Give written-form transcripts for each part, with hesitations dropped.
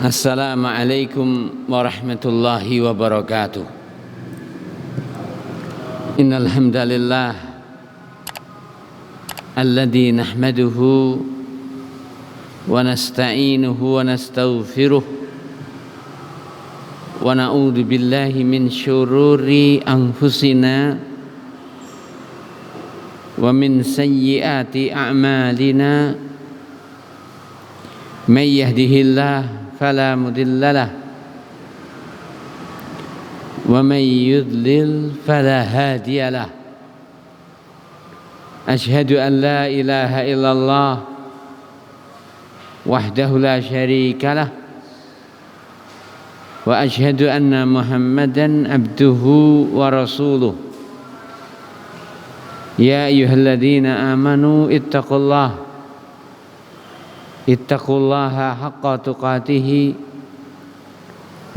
Assalamualaikum warahmatullahi wabarakatuh. Innal hamdalillah alladzi nahmaduhu wa nasta'inuhu wa nastaghfiruh wa na'udzu billahi min syururi anfusina wa min sayyiati a'malina. May yahdihillahu فلا مضل له ومن يضلل فلا هادي له أشهد أن لا إله إلا الله وحده لا شريك له وأشهد أن محمدا عبده ورسوله يا أيها الذين آمنوا ittaqullaha haqqa tuqatih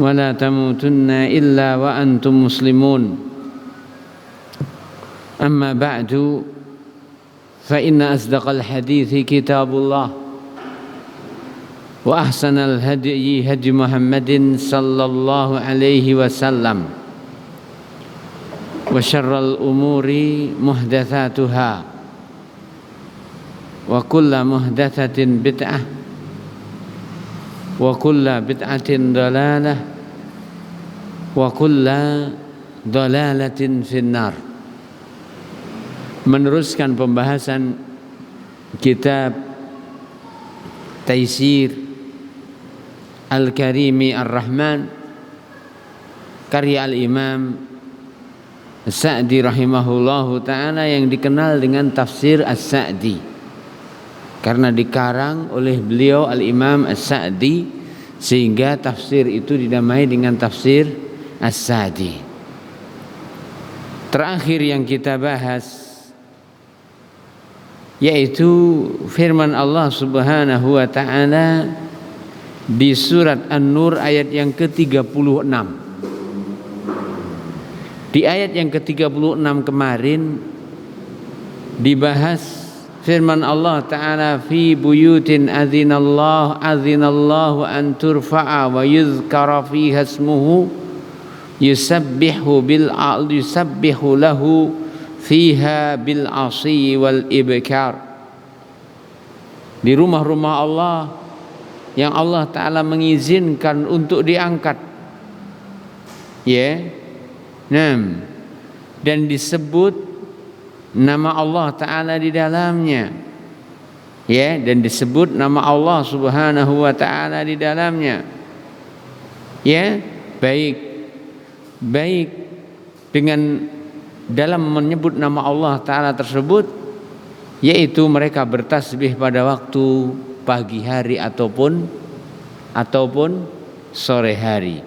wa la tamutunna illa wa antum muslimun. Amma ba'du, fa inna asdaqal hadithi kitabullah wa ahsanal hadyi hadi Muhammadin sallallahu alaihi wasallam wa syarral umuri muhdatsatuha wa kulla muhdatsatin bid'ah wa kulla bid'atin dalalah wa kulla dalalatin finnar. Meneruskan pembahasan kitab Taisir Al-Karimi Ar-Rahman karya Al-Imam As-Sa'di rahimahullahu ta'ala, yang dikenal dengan tafsir As-Sa'di karena dikarang oleh beliau Al-Imam As-Sa'di, sehingga tafsir itu dinamai dengan tafsir As-Sa'di. Terakhir yang kita bahas yaitu firman Allah Subhanahu wa ta'ala di surat An-Nur ayat yang ke-36. Di ayat yang ke-36 kemarin dibahas firman Allah Ta'ala, fi buyutin adzinallahu an turfa'a wa yuzkara fiha ismuhu yusabbihu lahu fiha bil asyi wal ibkar. Di rumah-rumah Allah yang Allah Ta'ala mengizinkan untuk diangkat, dan disebut nama Allah Ta'ala di dalamnya, dan disebut nama Allah Subhanahu wa ta'ala di dalamnya, baik dengan dalam menyebut nama Allah Ta'ala tersebut, yaitu mereka bertasbih pada waktu pagi hari ataupun sore hari,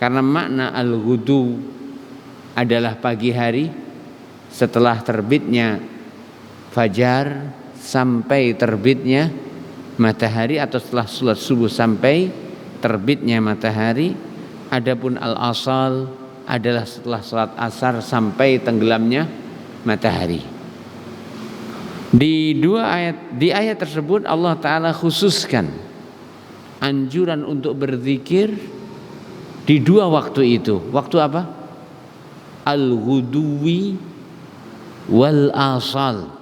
karena makna al-ghudu adalah pagi hari setelah terbitnya fajar sampai terbitnya matahari, atau setelah salat subuh sampai terbitnya matahari. Adapun al-asal adalah setelah salat asar sampai tenggelamnya matahari. Di ayat tersebut Allah Ta'ala khususkan anjuran untuk berzikir di dua waktu itu. Waktu apa? Al-ghuduwi wal asal,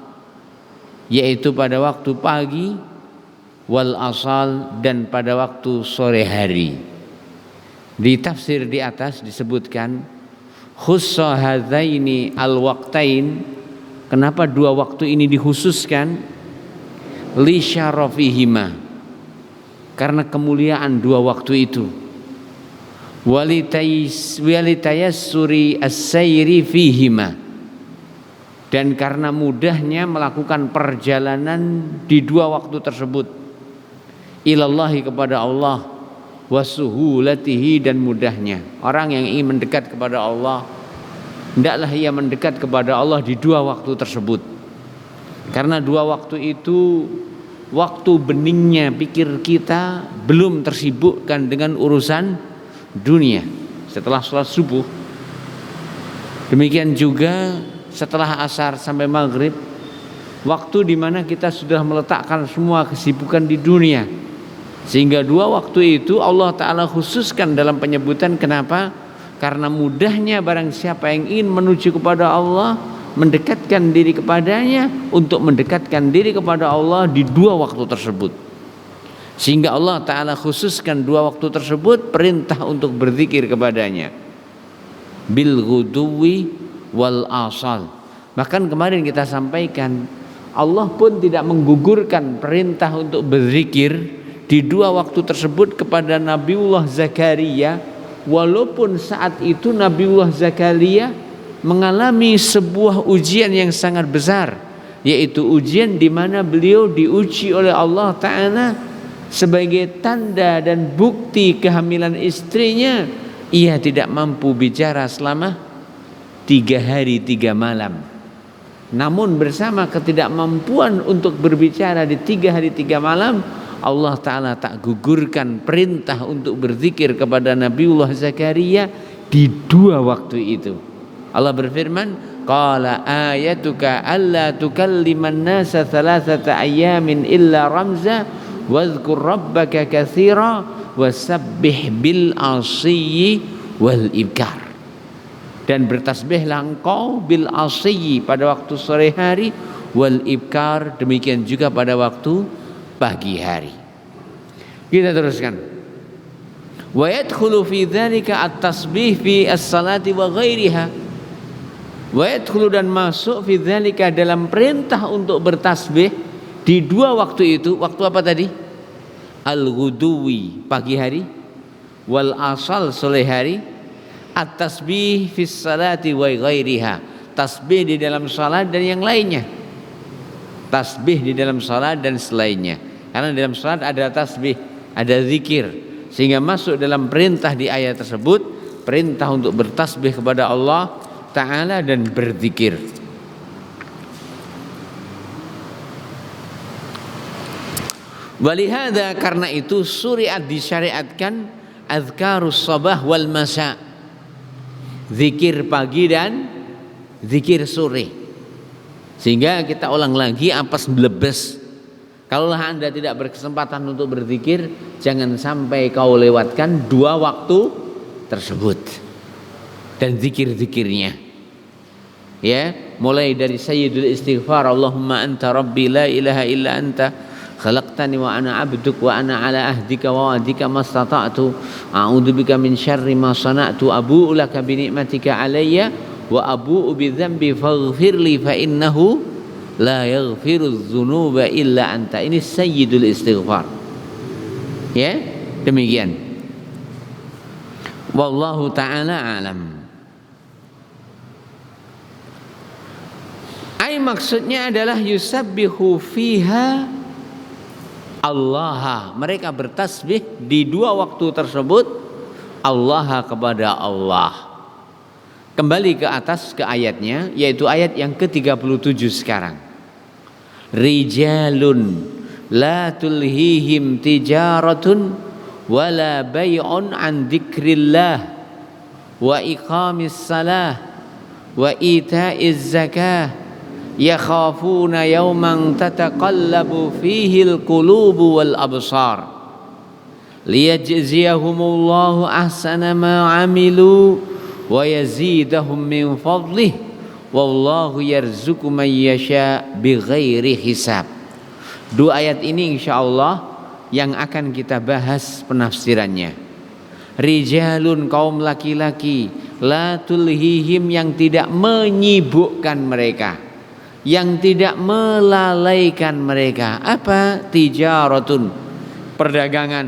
yaitu pada waktu pagi, wal asal, dan pada waktu sore hari. Di tafsir di atas disebutkan khussa hadzaini al waqtain. Kenapa dua waktu ini dikhususkan? Li syarafihima, karena kemuliaan dua waktu itu. Walitayassuri as-sayri fihima, dan karena mudahnya melakukan perjalanan di dua waktu tersebut, ilallahi, kepada Allah, wasuhulatihi, dan mudahnya. Orang yang ingin mendekat kepada Allah, hendaklah ia mendekat kepada Allah di dua waktu tersebut, karena dua waktu itu waktu beningnya pikir kita belum tersibukkan dengan urusan dunia setelah sholat subuh. Demikian juga setelah asar sampai maghrib, waktu di mana kita sudah meletakkan semua kesibukan di dunia, Sehingga dua waktu itu Allah Ta'ala khususkan dalam penyebutan. Kenapa? Karena mudahnya barang siapa yang ingin menuju kepada Allah, mendekatkan diri kepadanya, untuk mendekatkan diri kepada Allah di dua waktu tersebut. Sehingga Allah Ta'ala khususkan dua waktu tersebut, perintah untuk berzikir kepadanya, bil ghuduwi wal asal. Bahkan kemarin kita sampaikan, Allah pun tidak menggugurkan perintah untuk berzikir di dua waktu tersebut kepada Nabiullah Zakaria, walaupun saat itu Nabiullah Zakaria mengalami sebuah ujian yang sangat besar, yaitu ujian di mana beliau diuji oleh Allah Ta'ala sebagai tanda dan bukti kehamilan istrinya. Ia tidak mampu bicara selama 3 hari 3 malam. Namun bersama ketidakmampuan untuk berbicara di 3 hari 3 malam, Allah Ta'ala tak gugurkan perintah untuk berzikir kepada Nabiullah Zakaria di dua waktu itu. Allah berfirman, qala ayatuka alla tukalliman nasa thalathata ayyamin illa ramza wadhkur rabbaka katsira wasabbih bil asiyyi wal ibkar. Dan bertasbihlah engkau bil asiyyi pada waktu sore hari, wal ibkar demikian juga pada waktu pagi hari. Kita teruskan. Wa yadkhulu fi dzalika at-tasbih fi as-salati wa ghairiha. Wa yadkhulu, dan masuk fi dzalika dalam perintah untuk bertasbih di dua waktu itu. Waktu apa tadi? Al-ghuduwi pagi hari, wal asal sore hari. At-tasbih fi as-salati wa ghairiha. Tasbih di dalam salat dan yang lainnya. Tasbih di dalam salat dan selainnya. Karena dalam salat ada tasbih, ada zikir, sehingga masuk dalam perintah di ayat tersebut, perintah untuk bertasbih kepada Allah Ta'ala dan berzikir. Walihada, karena itu syariat disyariatkan azkarus sabah wal masa, zikir pagi dan zikir sore. Sehingga kita ulang lagi apes blebes. Kalaulah Anda tidak berkesempatan untuk berzikir, jangan sampai kau lewatkan dua waktu tersebut dan zikir-zikirnya. Ya, mulai dari sayyidul istighfar, Allahumma anta rabbi la ilaha illa anta khalaqtani wa ana abduk wa ana ala ahdika wa wa'dika mastata'tu a'udzubika min syarri ma sana'tu abu'u laka bi ni'matika alayya wa abu'u bi dzambi faghfirli fa innahu la yaghfiru dzunuba illa anta. Ini sayyidul istighfar. Ya, demikian. Wallahu ta'ala alam. Ai maksudnya adalah yusabbihu fiha Allah. Mereka bertasbih di dua waktu tersebut Allah kepada Allah. Kembali ke atas ke ayatnya, yaitu ayat yang ke-37 sekarang. Rijalun la tulhihim tijaratun wala bay'un an dzikrillah wa iqamis salah wa ita'iz zakah yakhafuna yawman tataqallabu fihi al-qulubu wal absar liyajziyahumullahu ahsana ma 'amilu wa yazidahum min fadlih wallahu yarzuqu man yasha bighairi hisab. Dua ayat ini insyaallah yang akan kita bahas penafsirannya. Rijalun, kaum laki-laki, la tulhihim, yang tidak menyibukkan mereka, yang tidak melalaikan mereka. Apa? Tijaratun, perdagangan,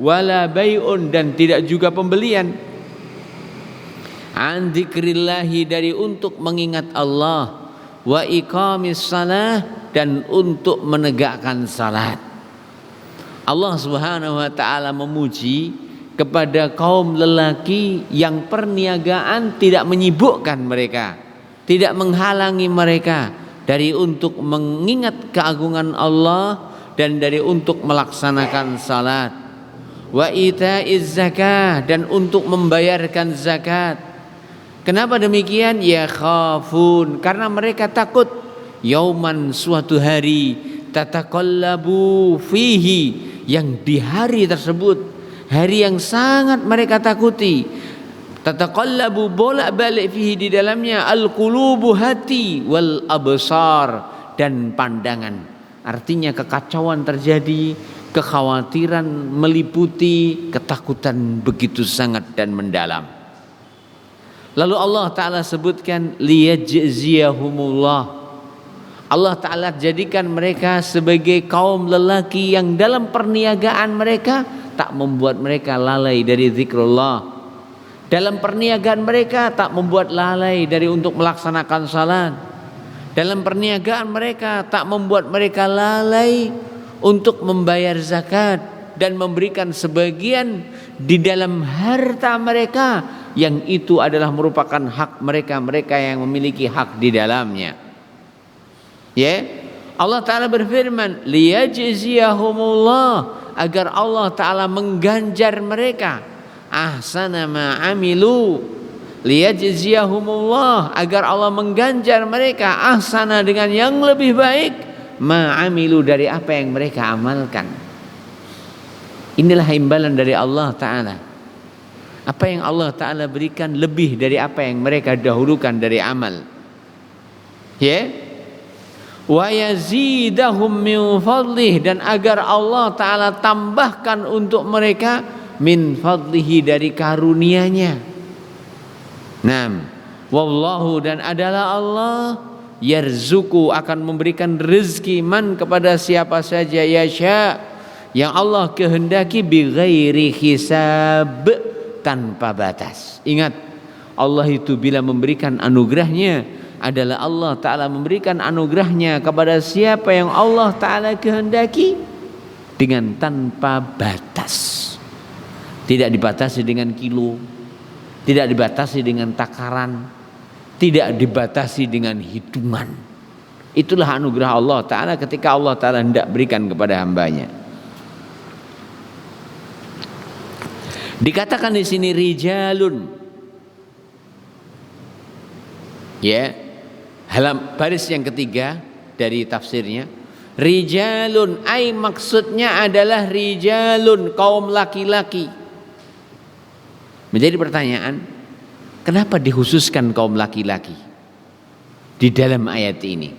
wala bai'un, dan tidak juga pembelian, an dzikrillahi, dari untuk mengingat Allah, wa iqamis salah, dan untuk menegakkan salat. Allah Subhanahu wa taala memuji kepada kaum lelaki yang perniagaan tidak menyibukkan mereka, tidak menghalangi mereka dari untuk mengingat keagungan Allah dan dari untuk melaksanakan salat. Wa itaiz zakah, dan untuk membayarkan zakat. Kenapa demikian? Ya khafun, karena mereka takut yauman, suatu hari, tataqallabu fihi, yang di hari tersebut, hari yang sangat mereka takuti, tataqallabu bolak-balik fihi di dalamnya al-qulubu hati wal absar dan pandangan. Artinya kekacauan terjadi, kekhawatiran meliputi, ketakutan begitu sangat dan mendalam. Lalu Allah Ta'ala sebutkan liyajziyahumullah. Allah Ta'ala jadikan mereka sebagai kaum lelaki yang dalam perniagaan mereka tak membuat mereka lalai dari zikrullah. Dalam perniagaan mereka tak membuat lalai dari untuk melaksanakan salat. Dalam perniagaan mereka tak membuat mereka lalai untuk membayar zakat dan memberikan sebagian di dalam harta mereka yang itu adalah merupakan hak mereka, mereka yang memiliki hak di dalamnya. Ya, Allah Ta'ala berfirman liyajziyahumullah, agar Allah Ta'ala mengganjar mereka ahsana ma amilu. Liyajziyahumullah, agar Allah mengganjar mereka ahsana dengan yang lebih baik ma amilu, dari apa yang mereka amalkan. Inilah imbalan dari Allah Ta'ala. Apa yang Allah Ta'ala berikan lebih dari apa yang mereka dahulukan dari amal. Ya, wa yazidahum min fadlih, dan agar Allah Ta'ala tambahkan untuk mereka min fadlihi, dari karunia-Nya. Naam, wallahu, dan adalah Allah yarzuku, akan memberikan rezeki man, kepada siapa saja yasha, yang Allah kehendaki, bighairi hisab, tanpa batas. Ingat, Allah itu bila memberikan anugerahnya adalah Allah Ta'ala memberikan anugerahnya kepada siapa yang Allah Ta'ala kehendaki dengan tanpa batas. Tidak dibatasi dengan kilo, tidak dibatasi dengan takaran, tidak dibatasi dengan hitungan. Itulah anugerah Allah Ta'ala ketika Allah Ta'ala hendak berikan kepada hambanya. Dikatakan di sini rijalun, ya, baris yang ketiga dari tafsirnya, rijalun ai, maksudnya adalah rijalun, kaum laki-laki. Menjadi pertanyaan, kenapa dikhususkan kaum laki-laki di dalam ayat ini?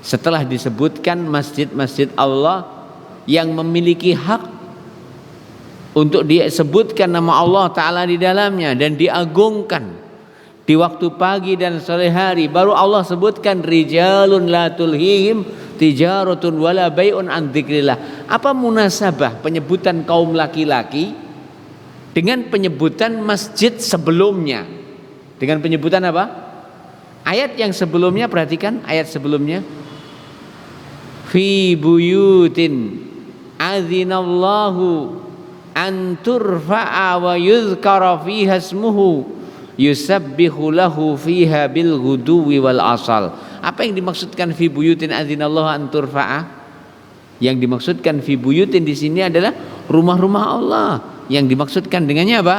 Setelah disebutkan masjid-masjid Allah yang memiliki hak untuk disebutkan nama Allah Ta'ala di dalamnya dan diagungkan di waktu pagi dan sore hari, baru Allah sebutkan rijalun la tulhihim tijaratun wala bai'un an dzikrillah. Apa munasabah penyebutan kaum laki-laki dengan penyebutan masjid sebelumnya? Dengan penyebutan apa? Ayat yang sebelumnya, perhatikan ayat sebelumnya. Fi buyutin adzinallahu an turfa'a wa yuzkara fiha ismuhu yusabbihu lahu fiha bil ghuduwi wal asal. Apa yang dimaksudkan fi buyutin adzinallahu an turfa'a? Yang dimaksudkan fi buyutin di sini adalah rumah-rumah Allah. Yang dimaksudkan dengannya apa?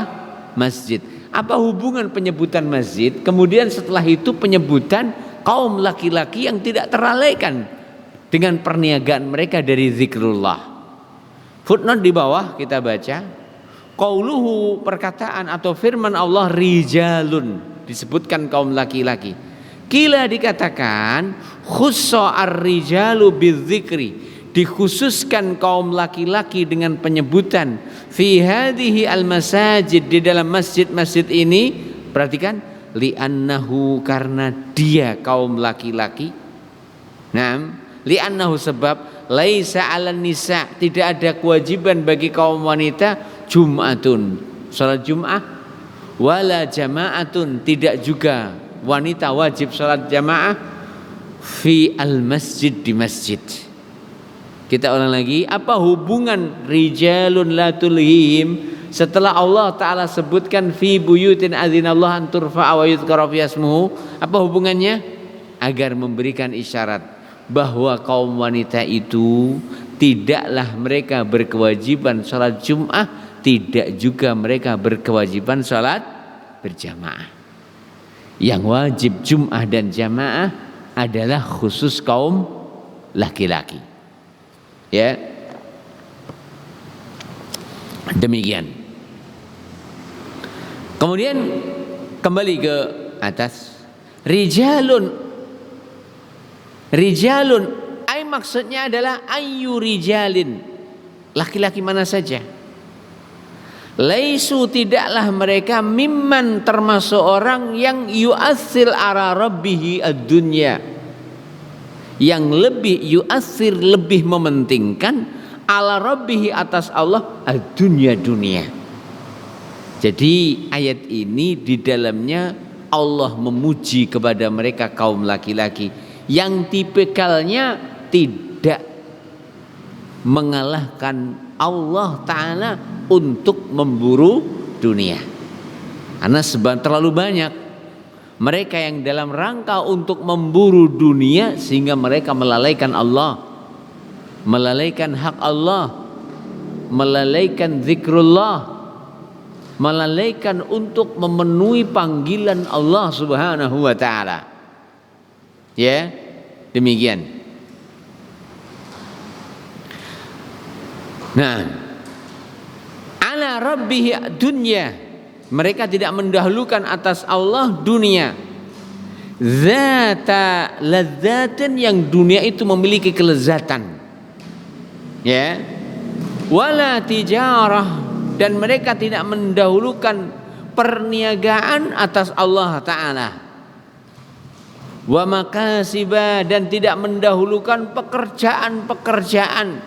Masjid. Apa hubungan penyebutan masjid kemudian setelah itu penyebutan kaum laki-laki yang tidak terlalaikan dengan perniagaan mereka dari zikrullah? Footnote di bawah kita baca, qauluhu, perkataan atau firman Allah rijalun, disebutkan kaum laki-laki. Kila, dikatakan khussa ar-rijalu bidzikri, dikhususkan kaum laki-laki dengan penyebutan fi hadhihi al-masajid, di dalam masjid-masjid ini. Perhatikan, li'annahu, karena dia kaum laki-laki. Naam, li'annahu, sebab laisa 'alan nisa, tidak ada kewajiban bagi kaum wanita Jum'atun, salat Jum'ah, wala jama'atun, tidak juga wanita wajib salat jamaah fi al-masjid, di masjid. Kita ulang lagi, apa hubungan rijalun la tulhihim setelah Allah Ta'ala sebutkan fi buyutin adzinallahu an turfa'a wa yuzkara fiha ismuhu? Apa hubungannya? Agar memberikan isyarat bahwa kaum wanita itu tidaklah mereka berkewajiban salat Jum'ah, tidak juga mereka berkewajiban salat berjamaah. Yang wajib Jum'ah dan jamaah adalah khusus kaum laki-laki. Ya. Demikian. Kemudian kembali ke atas. Rijalun ay maksudnya adalah ayu rijalin, laki-laki mana saja. Laisu tidaklah mereka mimman termasuk orang yang yu'assir ala rabbihi ad-dunya, yang lebih yu'assir lebih mementingkan ala rabbihi atas Allah ad-dunya dunia. Jadi ayat ini di dalamnya Allah memuji kepada mereka kaum laki-laki yang tipikalnya tidak mengalahkan Allah Ta'ala untuk memburu dunia. Karena terlalu banyak mereka yang dalam rangka untuk memburu dunia sehingga mereka melalaikan Allah, melalaikan hak Allah, melalaikan zikrullah, melalaikan untuk memenuhi panggilan Allah Subhanahu wa Ta'ala. Ya, demikian. Nah, ala rabbih dunya, mereka tidak mendahulukan atas Allah dunia. Zata ladzatin, yang dunia itu memiliki kelezatan. Ya. Wala tijarah, dan mereka tidak mendahulukan perniagaan atas Allah Ta'ala. Wa makasiba, dan tidak mendahulukan pekerjaan-pekerjaan.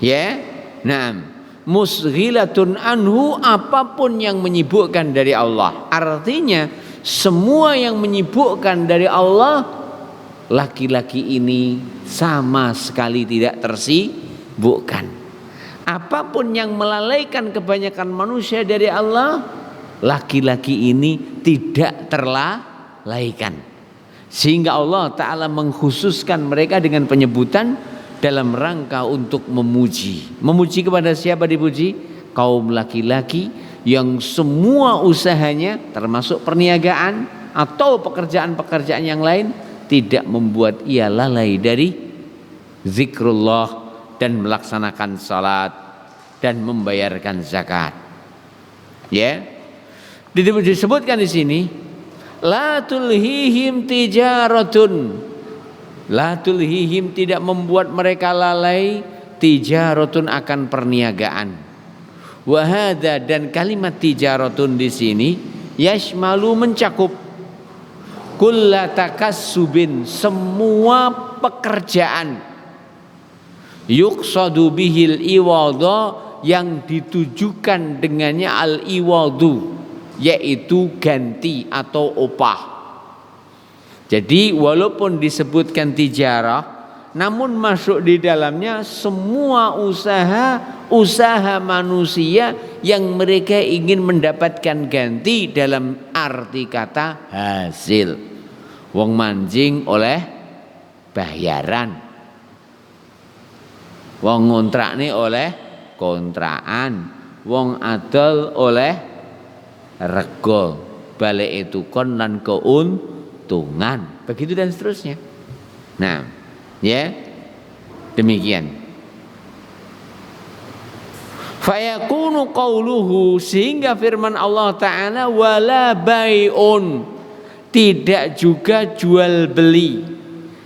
Ya, nah, musghilatun anhu, apapun yang menyibukkan dari Allah. Artinya semua yang menyibukkan dari Allah, laki-laki ini sama sekali tidak tersibukkan. Apapun yang melalaikan kebanyakan manusia dari Allah, laki-laki ini tidak terlalaikan. Sehingga Allah Ta'ala mengkhususkan mereka dengan penyebutan dalam rangka untuk memuji. Memuji kepada siapa dipuji? Kaum laki-laki yang semua usahanya termasuk perniagaan atau pekerjaan-pekerjaan yang lain tidak membuat ia lalai dari zikrullah dan melaksanakan salat dan membayarkan zakat. Ya. Disebutkan di sini la tulhihim tijaratun, la tulhihim, tidak membuat mereka lalai, tijaratun akan perniagaan. Wahada, dan kalimat tijaratun di sini yashmalu, mencakup kulla takassubin, semua pekerjaan, yuqsadu bihil iwada, yang ditujukan dengannya al iwadu, yaitu ganti atau upah. Jadi walaupun disebutkan tijarah, namun masuk di dalamnya semua usaha manusia yang mereka ingin mendapatkan ganti dalam arti kata hasil. Wong manjing oleh bayaran, wong ngontrakne oleh kontrakan, wong adol oleh rego, balik itu kon lan keuntungan, begitu dan seterusnya. Nah, ya, demikian. Fayakunu qauluhu, sehingga firman Allah Ta'ala wala bai'un, tidak juga jual beli,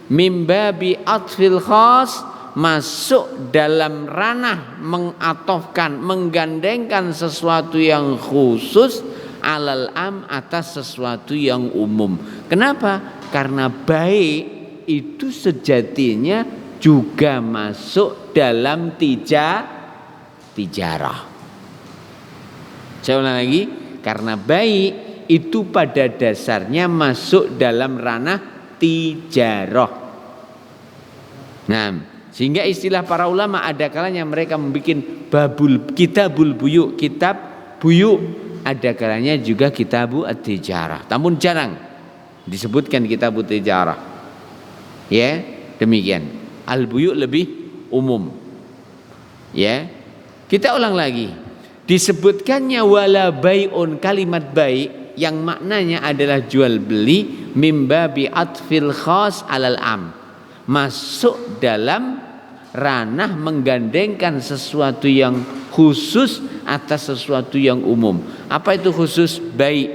mimbabi atfil khas, masuk dalam ranah mengatofkan, menggandengkan sesuatu yang khusus alal am, atas sesuatu yang umum. Kenapa? Karena baik itu sejatinya juga masuk dalam tijarah. Saya ulang lagi, karena baik itu pada dasarnya masuk dalam ranah tijarah. Nah, sehingga istilah para ulama ada kalanya mereka membuat kitabul buyu, kitab buyu, ada kalanya juga kitabu at-tijarah. Namun jarang disebutkan kitabu tijarah. Ya, demikian. Al-buyu lebih umum. Ya. Kita ulang lagi. Disebutkannya wala bai'un, kalimat baik yang maknanya adalah jual beli, mimbabi atfil khas alal am, masuk dalam ranah menggandengkan sesuatu yang khusus atas sesuatu yang umum. Apa itu khusus? Baik.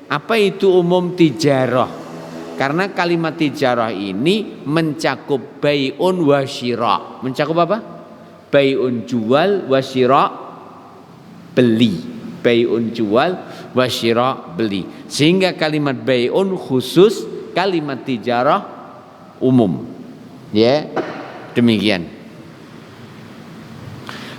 Apa itu umum? Tijarah. Karena kalimat tijarah ini mencakup bai'un wa syira'. Mencakup apa? Bai'un jual wa syira' beli. Bai'un jual wa syira' beli. Sehingga kalimat bai'un khusus, kalimat tijarah umum. Ya, demikian.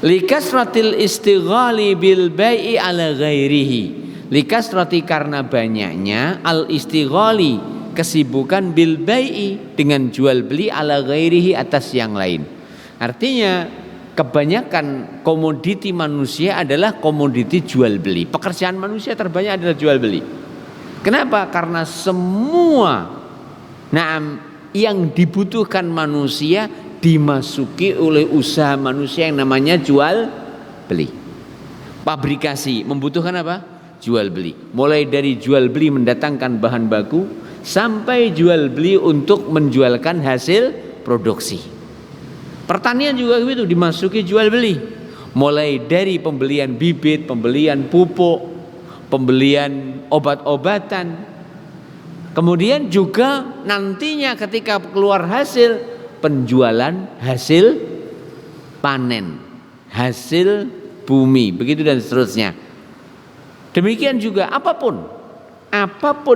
Likasratil istighali bil bai'i ala ghairihi. Likasrati karena banyaknya al istighali kesibukan bil bai'i dengan jual beli ala ghairihi atas yang lain. Artinya kebanyakan komoditi manusia adalah komoditi jual beli. Pekerjaan manusia terbanyak adalah jual beli. Kenapa? Karena semua yang dibutuhkan manusia dimasuki oleh usaha manusia yang namanya jual beli. Pabrikasi membutuhkan apa? Jual beli. Mulai dari jual beli mendatangkan bahan baku sampai jual beli untuk menjualkan hasil produksi. Pertanian juga begitu, dimasuki jual beli. Mulai dari pembelian bibit, pembelian pupuk, pembelian obat-obatan. Kemudian juga nantinya ketika keluar hasil, penjualan hasil panen, hasil bumi, begitu dan seterusnya. Demikian juga apapun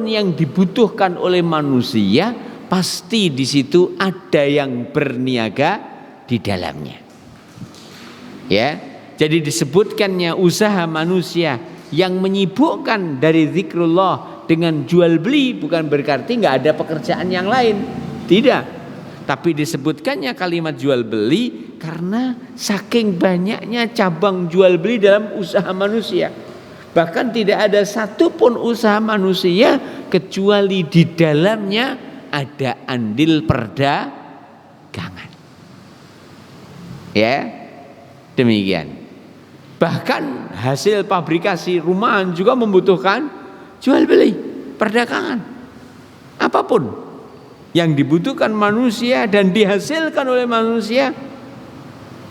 yang dibutuhkan oleh manusia, pasti di situ ada yang berniaga di dalamnya. Ya, jadi disebutkannya usaha manusia yang menyibukkan dari zikrullah dengan jual beli bukan berarti nggak ada pekerjaan yang lain, tidak. Tapi disebutkannya kalimat jual beli karena saking banyaknya cabang jual beli dalam usaha manusia. Bahkan tidak ada satupun usaha manusia kecuali di dalamnya ada andil perdagangan. Ya, demikian. Bahkan hasil pabrikasi rumahan juga membutuhkan jual beli, perdagangan. Apapun yang dibutuhkan manusia dan dihasilkan oleh manusia,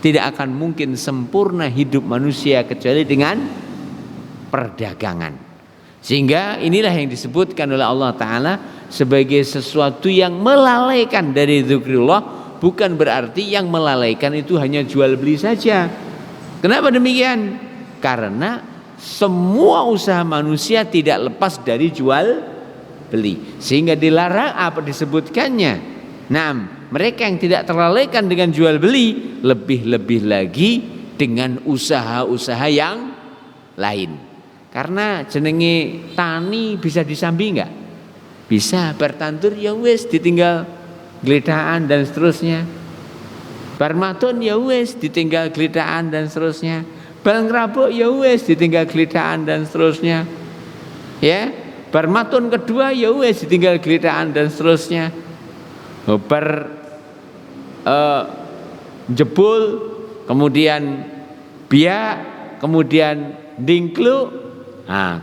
tidak akan mungkin sempurna hidup manusia kecuali dengan perdagangan. Sehingga inilah yang disebutkan oleh Allah Ta'ala sebagai sesuatu yang melalaikan dari zikrullah. Bukan berarti yang melalaikan itu hanya jual beli saja. Kenapa demikian? Karena semua usaha manusia tidak lepas dari jual beli. Sehingga dilarang apa disebutkannya. Nah, mereka yang tidak terlalaikan dengan jual beli, lebih-lebih lagi dengan usaha-usaha yang lain. Karena jenenge tani bisa disambi enggak? Bisa, bertandur ya wis ditinggal gledaan dan seterusnya. Barmaton ya wis ditinggal gledaan dan seterusnya. Bal ngrabuk ya wis ditinggal gledaan dan seterusnya. Ya, barmaton kedua ya wis ditinggal gledaan dan seterusnya. Jebul, kemudian biak, kemudian dingkluk,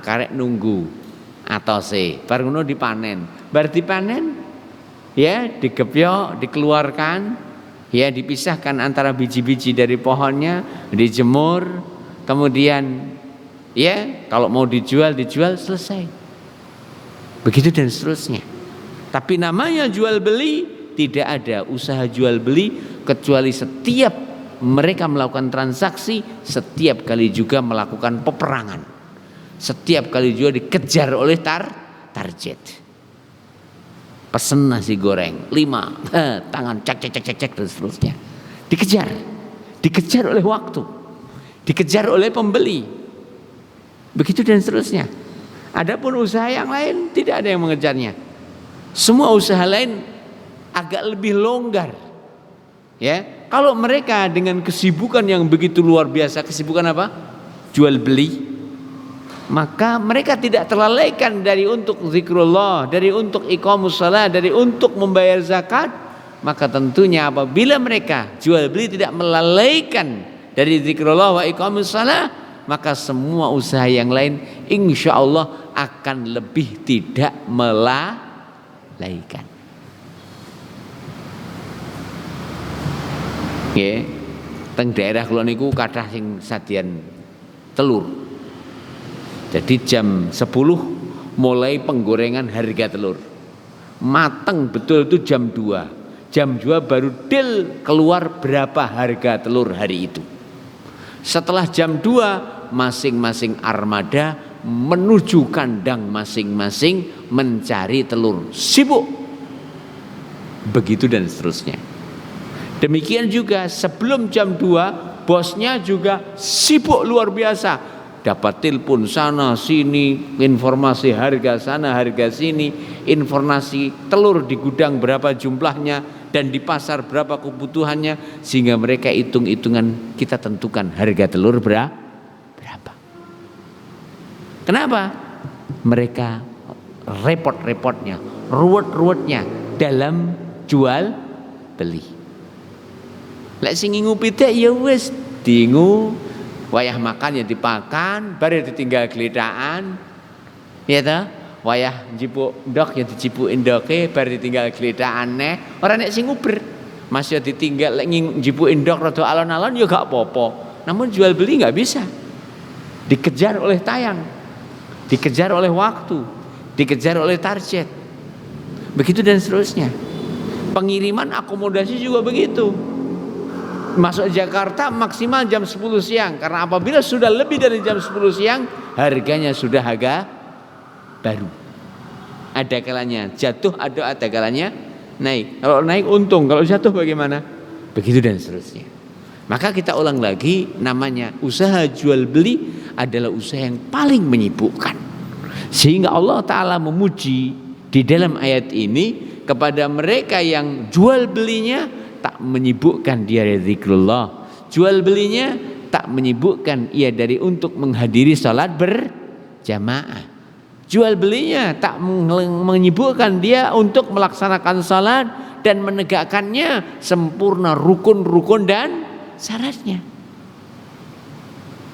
karek nunggu atose bar ngono dipanen. Bar dipanen ya digepyok, dikeluarkan, ya dipisahkan antara biji-biji dari pohonnya, dijemur, kemudian ya kalau mau dijual selesai. Begitu dan seterusnya. Tapi namanya jual beli, tidak ada usaha jual beli kecuali setiap mereka melakukan transaksi, setiap kali juga melakukan peperangan, setiap kali juga dikejar oleh target. Pesen nasi goreng 5, tangan cek dan seterusnya. Dikejar oleh waktu, dikejar oleh pembeli, begitu dan seterusnya. Adapun usaha yang lain tidak ada yang mengejarnya. Semua usaha lain agak lebih longgar. Ya, kalau mereka dengan kesibukan yang begitu luar biasa, kesibukan apa? Jual beli, maka mereka tidak terlalaikan dari untuk zikrullah, dari untuk iqamus shalah, dari untuk membayar zakat. Maka tentunya apabila mereka jual beli tidak melalaikan dari zikrullah wa iqamus shalah, maka semua usaha yang lain insya Allah akan lebih tidak melalaikan. Nggih. Teng daerah kula niku kathah sing sadyan telur. Jadi jam 10 mulai penggorengan harga telur. Mateng betul itu jam 2. Jam 2 baru deal keluar berapa harga telur hari itu. Setelah jam 2 masing-masing armada menuju kandang masing-masing mencari telur. Sibuk. Begitu dan seterusnya. Demikian juga sebelum jam 2 bosnya juga sibuk luar biasa. Dapat telepon sana sini, informasi harga sana harga sini, informasi telur di gudang berapa jumlahnya dan di pasar berapa kebutuhannya, sehingga mereka hitung-hitungan, kita tentukan harga telur berapa. Kenapa? Mereka repot-repotnya, ruwet-ruwetnya dalam jual beli. Lek sing ngupi tek ya wis dingu, wayah makan ya dipakan, bare ditinggal gledakan. Ya ta? Wayah njipuk ndok ya dicipuki ndoke, bare ditinggal gledakan neh. Ora nek sing nguber, Mas ya ditinggal lek njipuki ndok rada alon-alon ya gak apa-apa. Namun jual beli enggak bisa. Dikejar oleh tayang, dikejar oleh waktu, dikejar oleh target. Begitu dan seterusnya. Pengiriman akomodasi juga begitu. Masuk Jakarta maksimal jam 10 siang, karena apabila sudah lebih dari jam 10 siang harganya sudah harga baru. Ada kalanya jatuh, ada kalanya naik. Kalau naik untung, kalau jatuh bagaimana? Begitu dan seterusnya. Maka kita ulang lagi, namanya usaha jual beli adalah usaha yang paling menyibukkan. Sehingga Allah Ta'ala memuji di dalam ayat ini kepada mereka yang jual belinya tak menyibukkan dia dari zikrullah, jual belinya tak menyibukkan ia dari untuk menghadiri salat berjamaah, jual belinya tak menyibukkan dia untuk melaksanakan salat dan menegakkannya sempurna rukun-rukun dan syaratnya.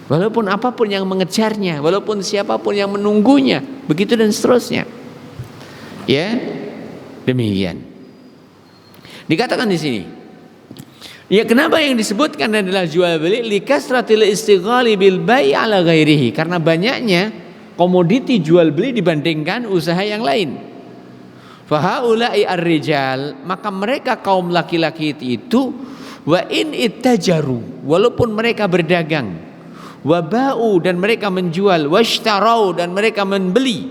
Walaupun apapun yang mengejarnya, walaupun siapapun yang menunggunya, begitu dan seterusnya. Ya, demikian. Dikatakan di sini. Ya, kenapa yang disebutkan adalah jual beli likasratil istighali bil bai' ala ghairihi, karena banyaknya komoditi jual beli dibandingkan usaha yang lain. Fa haula'i ar-rijal, maka mereka kaum laki-laki itu wa in ittajaru, walaupun mereka berdagang, wa ba'u, dan mereka menjual, washtarau, dan mereka membeli,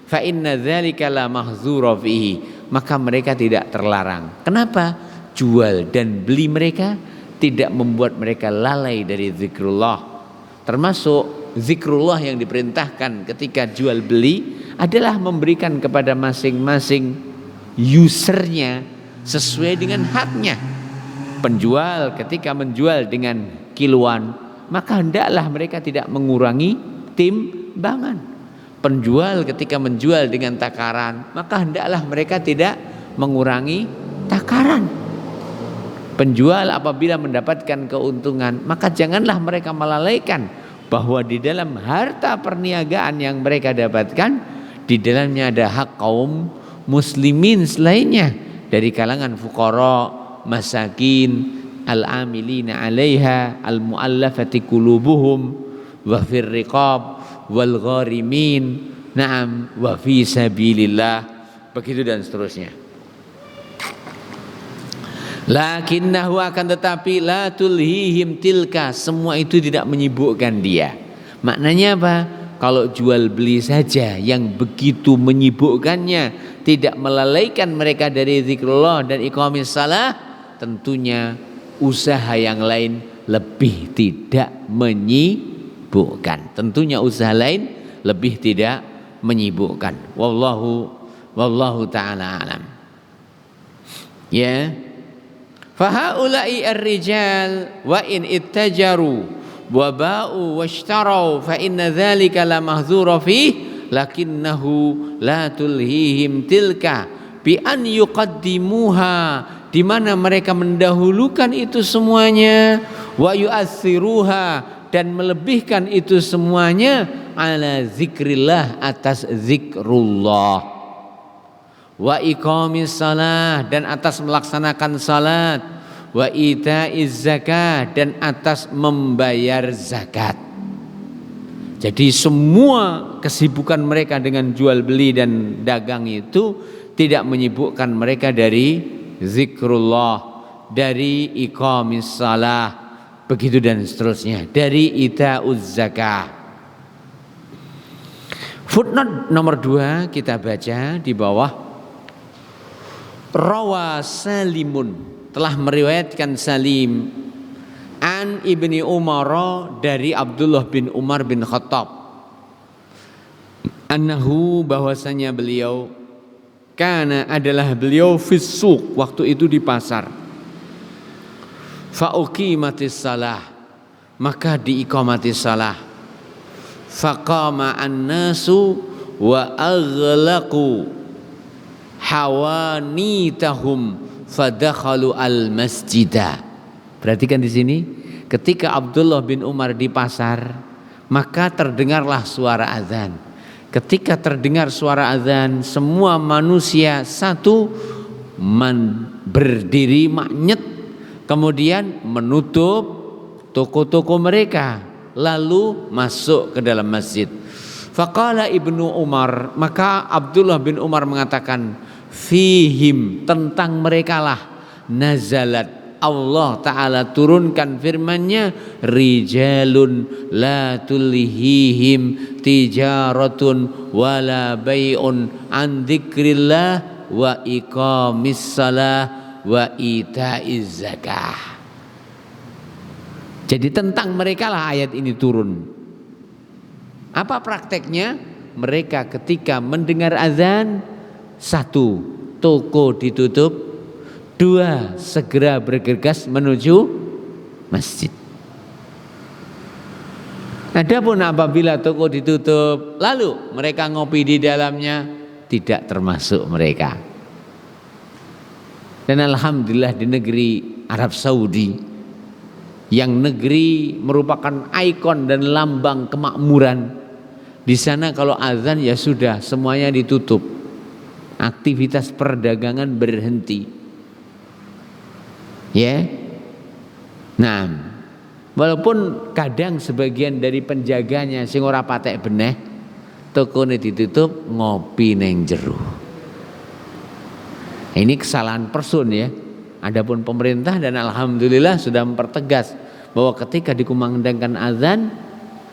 fa inna dzalika la mahdzura fihi, maka mereka tidak terlarang. Kenapa? Jual dan beli mereka tidak membuat mereka lalai dari zikrullah. Termasuk zikrullah yang diperintahkan ketika jual beli adalah memberikan kepada masing-masing usernya sesuai dengan haknya. Penjual ketika menjual dengan kiloan, maka hendaklah mereka tidak mengurangi timbangan. Penjual ketika menjual dengan takaran, maka hendaklah mereka tidak mengurangi takaran. Penjual apabila mendapatkan keuntungan, maka janganlah mereka melalaikan bahwa di dalam harta perniagaan yang mereka dapatkan, di dalamnya ada hak kaum muslimin selainnya dari kalangan fuqara, masakin, al-amilina 'alaiha, al-mu'allafati qulubuhum, wa fir riqab wal gharimin, na'am, wa fi sabilillah, begitu dan seterusnya. Lakinnahu, akan tetapi, la tulhihim tilka, semua itu tidak menyibukkan dia. Maknanya apa? Kalau jual beli saja yang begitu menyibukkannya, tidak melalaikan mereka dari zikrullah dan iqamis shalah, tentunya usaha yang lain lebih tidak menyibukkan. Tentunya usaha lain lebih tidak menyibukkan. Wallahu ta'ala alam. Ya. Fahaulai ar-rijal wa in ittajaru wa ba'u washtarau fa inna dzalika la mahdzura fih, lakinnahu la tulhihim tilka bi an yuqaddimuha, di mana mereka mendahulukan itu semuanya, wa yu'assiruha, dan melebihkan itu semuanya, ala zikrillah, atas zikrullah, wa iqamis salah, dan atas melaksanakan salat, wa itaiz zakah, dan atas membayar zakat. Jadi semua kesibukan mereka dengan jual beli dan dagang itu tidak menyibukkan mereka dari zikrullah, dari iqamis salah, begitu dan seterusnya, dari itauz zakah. Footnote nomor 2 kita baca di bawah. Rawa Salimun, telah meriwayatkan Salim an Ibni Umar, dari Abdullah bin Umar bin Khattab, annahu, bahwasanya beliau, kana, adalah beliau, fis suq, waktu itu di pasar, fa uqimatis salah, maka diiqamatis salah, faqama an-nasu wa aghlaqu hawanitahum fadakhalu al-masjidah. Perhatikan di sini, ketika Abdullah bin Umar di pasar, maka terdengarlah suara azan. Ketika terdengar suara azan, semua manusia satu berdiri maknyet, kemudian menutup toko-toko mereka, lalu masuk ke dalam masjid. Faqala Ibnu Umar, maka Abdullah bin Umar mengatakan, fihim, tentang merekalah, nazalat, Allah Ta'ala turunkan firman-Nya, rijalun la tulhihim tijaratun wala bai'un an dzikrillah wa iqamis salah wa itaiz zakah. Jadi tentang mereka lah ayat ini turun. Apa prakteknya? Mereka ketika mendengar azan, 1, toko ditutup, 2, segera bergegas menuju masjid. Adapun apabila toko ditutup, lalu mereka ngopi di dalamnya, tidak termasuk mereka. Dan alhamdulillah di negeri Arab Saudi, yang negeri merupakan ikon dan lambang kemakmuran, di sana kalau azan ya sudah semuanya ditutup, aktivitas perdagangan berhenti. Ya, nah, walaupun kadang sebagian dari penjaganya sing ora patek beneh, tokone ditutup, ngopi neng jero. Ini kesalahan person ya. Adapun pemerintah dan alhamdulillah sudah mempertegas bahwa ketika dikumandangkan azan,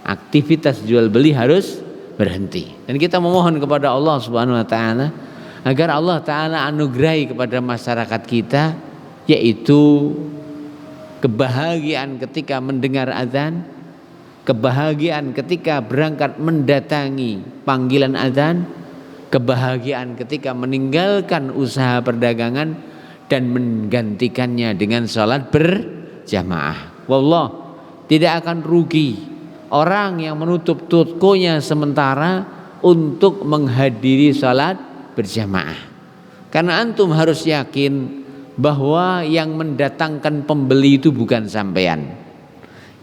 aktivitas jual beli harus berhenti. Dan kita memohon kepada Allah Subhanahu wa taala agar Allah taala anugerahi kepada masyarakat kita, yaitu kebahagiaan ketika mendengar azan, kebahagiaan ketika berangkat mendatangi panggilan azan, kebahagiaan ketika meninggalkan usaha perdagangan dan menggantikannya dengan salat berjamaah. Wallah, tidak akan rugi orang yang menutup tokonya sementara untuk menghadiri salat berjamaah. Karena antum harus yakin bahwa yang mendatangkan pembeli itu bukan sampean.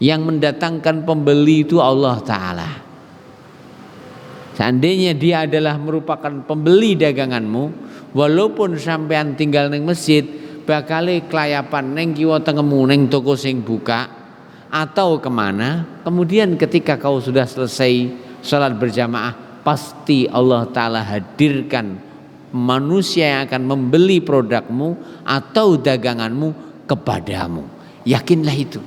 Yang mendatangkan pembeli itu Allah Ta'ala. Seandainya dia adalah merupakan pembeli daganganmu, walaupun sampean tinggal neng masjid, bakal kelayapan neng kiwa tengemu neng toko sing buka atau kemana, kemudian ketika kau sudah selesai salat berjamaah, pasti Allah Ta'ala hadirkan manusia yang akan membeli produkmu atau daganganmu kepadamu. Yakinlah itu.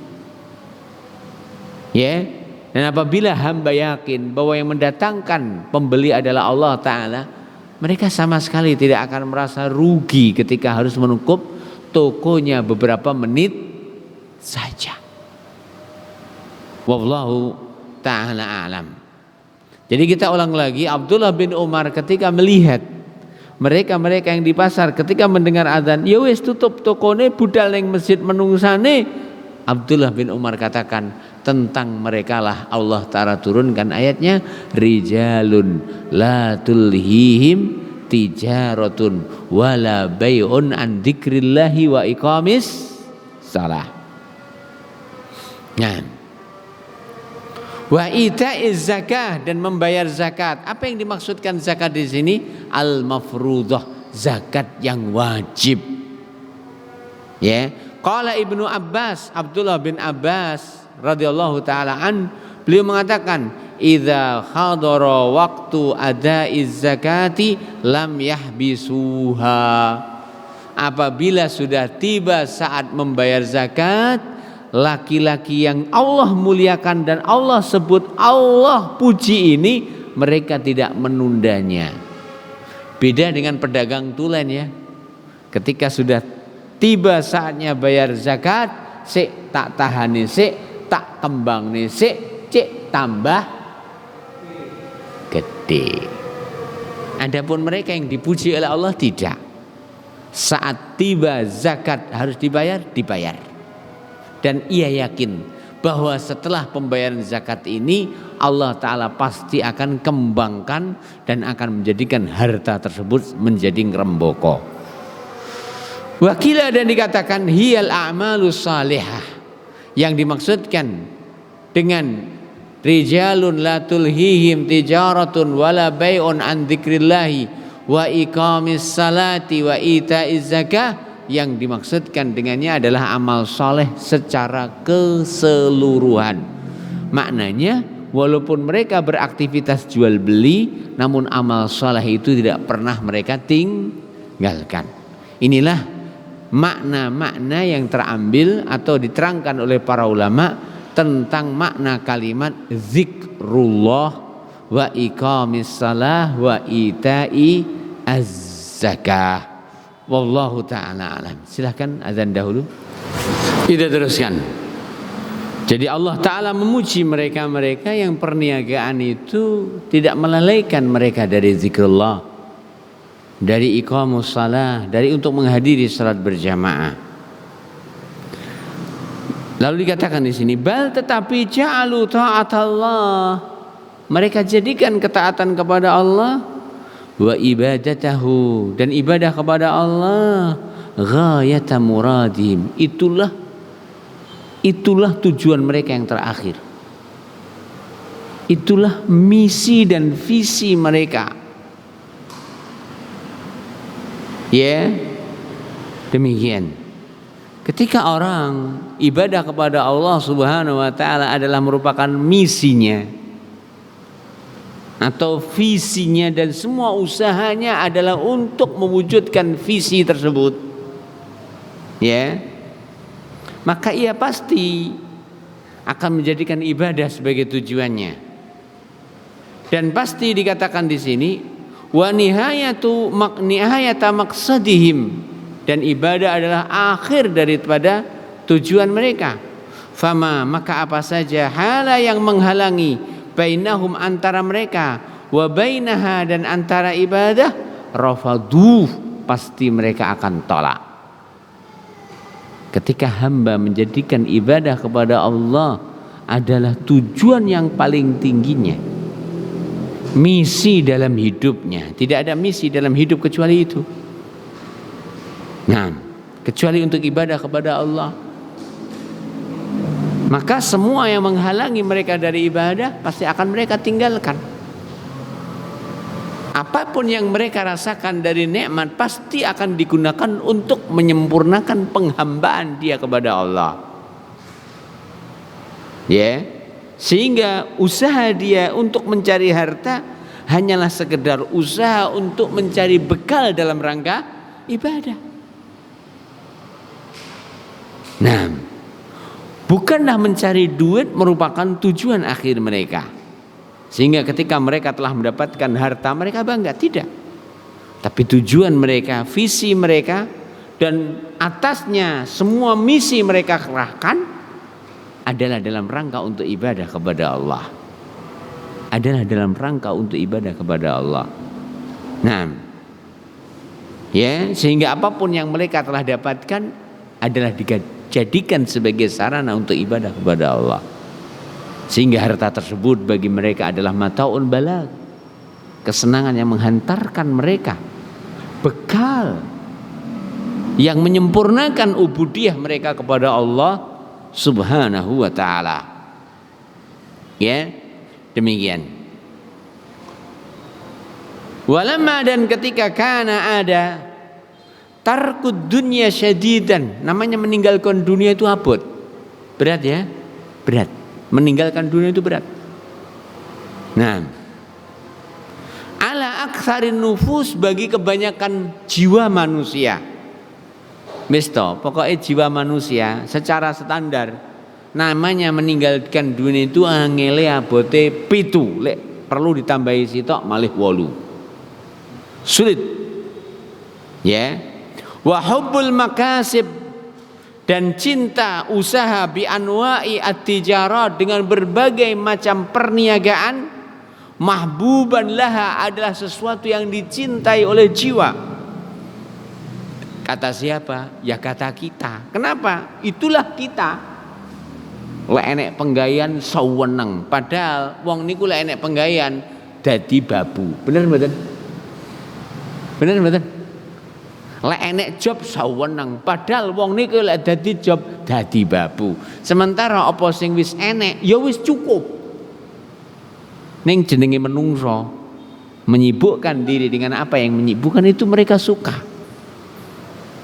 Ya. Dan apabila hamba yakin bahwa yang mendatangkan pembeli adalah Allah Ta'ala, mereka sama sekali tidak akan merasa rugi ketika harus menutup tokonya beberapa menit saja. Wallahu ta'ala alam. Jadi kita ulang lagi, Abdullah bin Umar ketika melihat mereka yang di pasar ketika mendengar azan, ya wis tutup tokone budal ning masjid menungsane, Abdullah bin Umar katakan, tentang mereka lah Allah Ta'ala turunkan ayatnya, rijalun la tulhihim tijaratun wala bai'un an dzikrillahi wa iqamis salah. Nah, wa itaiz zakah, dan membayar zakat. Apa yang dimaksudkan zakat di sini? Al-mafruḍah, zakat yang wajib. Ya, Qala Ibnu Abbas, Abdullah bin Abbas radhiyallahu taala an, beliau mengatakan, idza hadara waqtu adaiz zakati lam yahbisuha. Apabila sudah tiba saat membayar zakat, laki-laki yang Allah muliakan dan Allah sebut, Allah puji ini, mereka tidak menundanya. Beda dengan pedagang tulen ya. Ketika sudah tiba saatnya bayar zakat, sik tak tahani, sik tak kembang nih, cik tambah gede. Adapun mereka yang dipuji oleh Allah tidak. Saat tiba zakat harus dibayar, dibayar. Dan ia yakin bahwa setelah pembayaran zakat ini Allah Ta'ala pasti akan kembangkan dan akan menjadikan harta tersebut menjadi ngrembaka. Wakila, dan dikatakan hiyal a'malus salihah, yang dimaksudkan dengan rijalun la tulhihim tijaratun wala bai'un an dzikrillahi wa iqamis salati wa ita'iz zakah, yang dimaksudkan dengannya adalah amal soleh secara keseluruhan. Maknanya walaupun mereka beraktivitas jual beli, namun amal soleh itu tidak pernah mereka tinggalkan. Inilah makna-makna yang terambil atau diterangkan oleh para ulama tentang makna kalimat zikrullah wa iqamis salah wa ita'i az-zakah. Wallahu ta'ala alam. Silahkan azan dahulu. Kita teruskan. Jadi Allah Ta'ala memuji mereka-mereka yang perniagaan itu tidak melalaikan mereka dari zikrullah, dari iqamus salah, dari untuk menghadiri salat berjamaah. Lalu dikatakan di sini, bal tetapi ja'alu ta'atallah, mereka jadikan ketaatan kepada Allah, wa ibadatahu, dan ibadah kepada Allah, ghayata muradim, itulah tujuan mereka yang terakhir. Itulah misi dan visi mereka. Ya, demikian. Ketika orang ibadah kepada Allah Subhanahu wa taala adalah merupakan misinya atau visinya, dan semua usahanya adalah untuk mewujudkan visi tersebut, ya, maka ia pasti akan menjadikan ibadah sebagai tujuannya. Dan pasti dikatakan di sini wa nihayata maqsadihim, dan ibadah adalah akhir daripada tujuan mereka. Fama, maka apa saja hala yang menghalangi bainahum, antara mereka, wa bainaha, dan antara ibadah, rafaduh, pasti mereka akan tolak. Ketika hamba menjadikan ibadah kepada Allah adalah tujuan yang paling tingginya, misi dalam hidupnya, tidak ada misi dalam hidup kecuali itu. Nah, kecuali untuk ibadah kepada Allah, maka semua yang menghalangi mereka dari ibadah pasti akan mereka tinggalkan. Apapun yang mereka rasakan dari nikmat pasti akan digunakan untuk menyempurnakan penghambaan dia kepada Allah. Ya, sehingga usaha dia untuk mencari harta hanyalah sekedar usaha untuk mencari bekal dalam rangka ibadah. Nah, bukanlah mencari duit merupakan tujuan akhir mereka, sehingga ketika mereka telah mendapatkan harta mereka bangga, tidak. Tapi tujuan mereka, visi mereka, dan atasnya semua misi mereka kerahkan adalah dalam rangka untuk ibadah kepada Allah. Adalah dalam rangka untuk ibadah kepada Allah. Nah, ya, sehingga apapun yang mereka telah dapatkan adalah dijadikan sebagai sarana untuk ibadah kepada Allah, sehingga harta tersebut bagi mereka adalah mataun balag, kesenangan yang menghantarkan mereka, bekal yang menyempurnakan ubudiyah mereka kepada Allah Subhanahu wa ta'ala. Ya, demikian. Walamma, dan ketika kana ada tarkud dunya syadidan. Namanya meninggalkan dunia itu abot. Berat ya? Berat. Meninggalkan dunia itu berat. Nah, ala aktsarin nufus, bagi kebanyakan jiwa manusia. Misto, pokoknya jiwa manusia secara standar namanya meninggalkan dunia itu angele abote 7, lek perlu ditambahi sitok malih 8. Sulit. Ya. Wa hubbul makasib, dan cinta usaha bi anwa'i at-tijarat, dengan berbagai macam perniagaan, mahbuban laha, adalah sesuatu yang dicintai oleh jiwa. Kata siapa? Ya kata kita. Kenapa? Itulah kita. Lek enek penggayan saweneng, padahal wong niku lek enek penggayan dadi babu. Bener mboten? Bener mboten? Lek enek job saweneng, padahal wong niku lek dadi job dadi babu. Sementara apa sing wis enek ya wis cukup. Ning jenenge menungso, menyibukkan diri dengan apa yang menyibukkan itu mereka suka.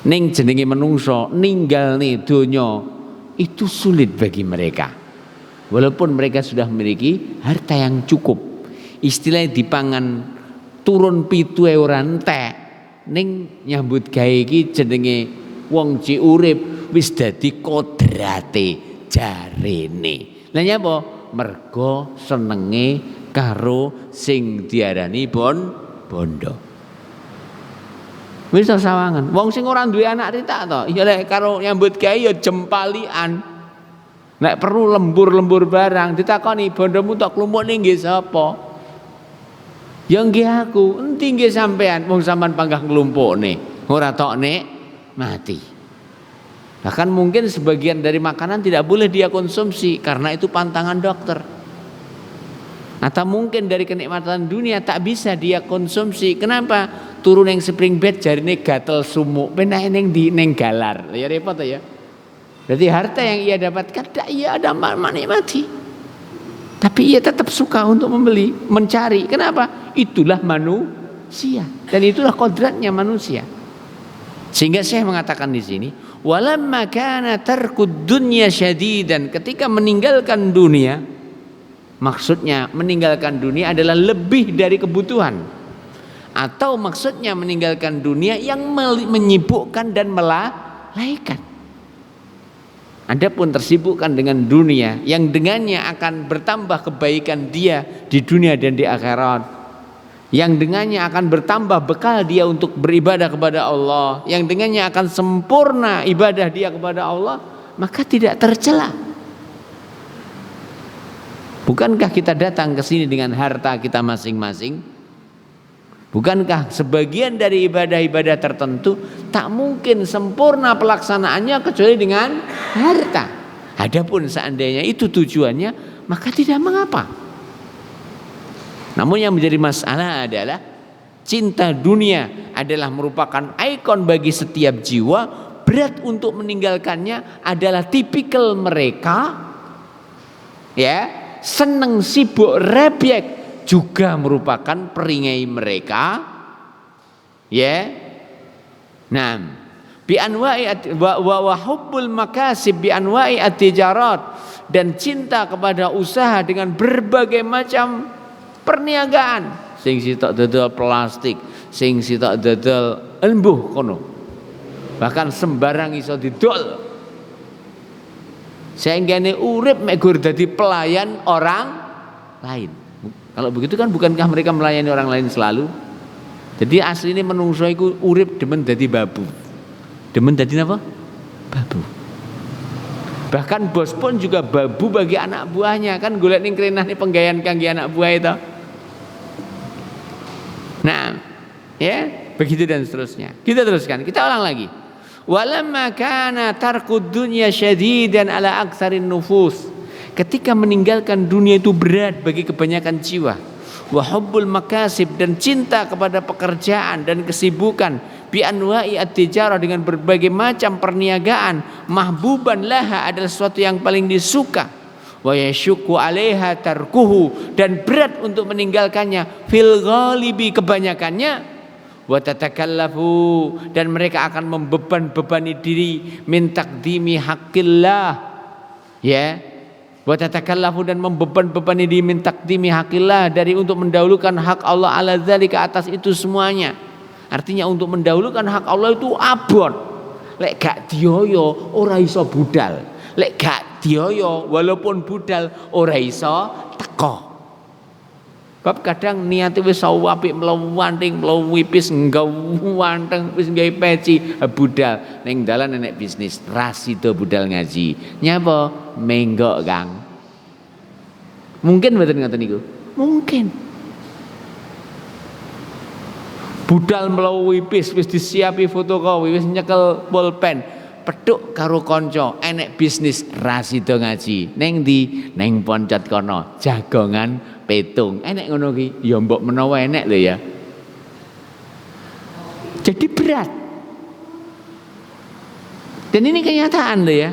Ning jenenge menungso, ninggalne donya itu sulit bagi mereka. Walaupun mereka sudah memiliki harta yang cukup. Istilahnya dipangan turun pitu ora entek. Ning nyambut gawe iki jenenge wong ci urip wis dadi kodrate jarene. Lah nyapa? Mergo senenge karo sing diarani bondo. Wis sawangan. Wong sing ora duwe anak ritak to, ya lek karo nyambut gawe ya jempalian. Nek perlu lembur-lembur barang ditakoni, bondomu tok klumpukne nggih sapa? Ya nggih aku. Enti nggih sampean, wong sampean panggah nglumpukne, ora tokne mati. Bahkan mungkin sebagian dari makanan tidak boleh dia konsumsi karena itu pantangan dokter. Atau mungkin dari kenikmatan dunia tak bisa dia konsumsi. Kenapa? Turun yang spring bed jarine gatel sumuk, penake ning di ning galar. Ya repot ya. Berarti harta yang ia dapatkan tidak ia ada menikmati. Tapi ia tetap suka untuk membeli, mencari. Kenapa? Itulah manusia dan itulah kodratnya manusia. Sehingga saya mengatakan di sini, walamma kana tarkud dunya syadidan, ketika meninggalkan dunia, maksudnya meninggalkan dunia adalah lebih dari kebutuhan, atau maksudnya meninggalkan dunia yang menyibukkan dan melalaikan. Adapun tersibukkan dengan dunia yang dengannya akan bertambah kebaikan dia di dunia dan di akhirat, yang dengannya akan bertambah bekal dia untuk beribadah kepada Allah, yang dengannya akan sempurna ibadah dia kepada Allah, maka tidak tercela. Bukankah kita datang ke sini dengan harta kita masing-masing? Bukankah sebagian dari ibadah-ibadah tertentu tak mungkin sempurna pelaksanaannya kecuali dengan harta? Adapun seandainya itu tujuannya, maka tidak mengapa. Namun yang menjadi masalah adalah cinta dunia adalah merupakan ikon bagi setiap jiwa. Berat untuk meninggalkannya adalah tipikal mereka, ya, seneng sibuk rebyek juga merupakan peringai mereka, ya. Nah, bi anwa'i wa hubbul makasib bi anwa'i at-tijarat, dan cinta kepada usaha dengan berbagai macam perniagaan. Sing sitok dodol plastik, sing sitok dodol embuh kono. Bahkan sembarang iso didol. Sehingga urip mek gur dadi pelayan orang lain. Kalau begitu kan bukankah mereka melayani orang lain selalu? Jadi aslinya menungso iku urip demen dadi babu. Demen dadi apa? Babu. Bahkan bos pun juga babu bagi anak buahnya, kan golek ning krenah ning penggawean kangge anak buah itu. Nah, ya, begitu dan seterusnya. Kita teruskan, kita ulang lagi. Walamma kana tarkud dunya syadidan ala aktsarin nufus. Ketika meninggalkan dunia itu berat bagi kebanyakan jiwa. Wa hubbul makasib, dan cinta kepada pekerjaan dan kesibukan, bi anwa'i at-tijarah, dengan berbagai macam perniagaan, mahbuban laha, adalah sesuatu yang paling disuka. Wa yasyukku 'alaiha tarkuhu, dan berat untuk meninggalkannya, fil ghalibi, kebanyakannya, wa tatakallafu, dan mereka akan membebani diri min taqdimi haqqillah, ya, wa tatakallafu, dan membebani diri min taqdimi haqqillah, dari untuk mendahulukan hak Allah ala dzalika, atas itu semuanya. Artinya untuk mendahulukan hak Allah itu abot. Lek gak dioyo ora iso budal, lek gak dioyo walaupun budal ora iso teko. Bab kadang niate wis apik mlewanting mlewipis nggawanteng wis gawe peci budal ning dalan enek bisnis ra sida budal ngaji. Nyapa? Menggok, Kang. Mungkin mboten ngoten niku? Mungkin. Budal mlewipis wis disiapi fotokopi, wis nyekel pulpen, peduk karo kanca enek bisnis ra sida ngaji. Ning ndi? Ning Poncot kono, jagongan petung. Enek ngono ki ya mbok menawa enek lho ya. Jadi berat. Dan ini kenyataan lho ya.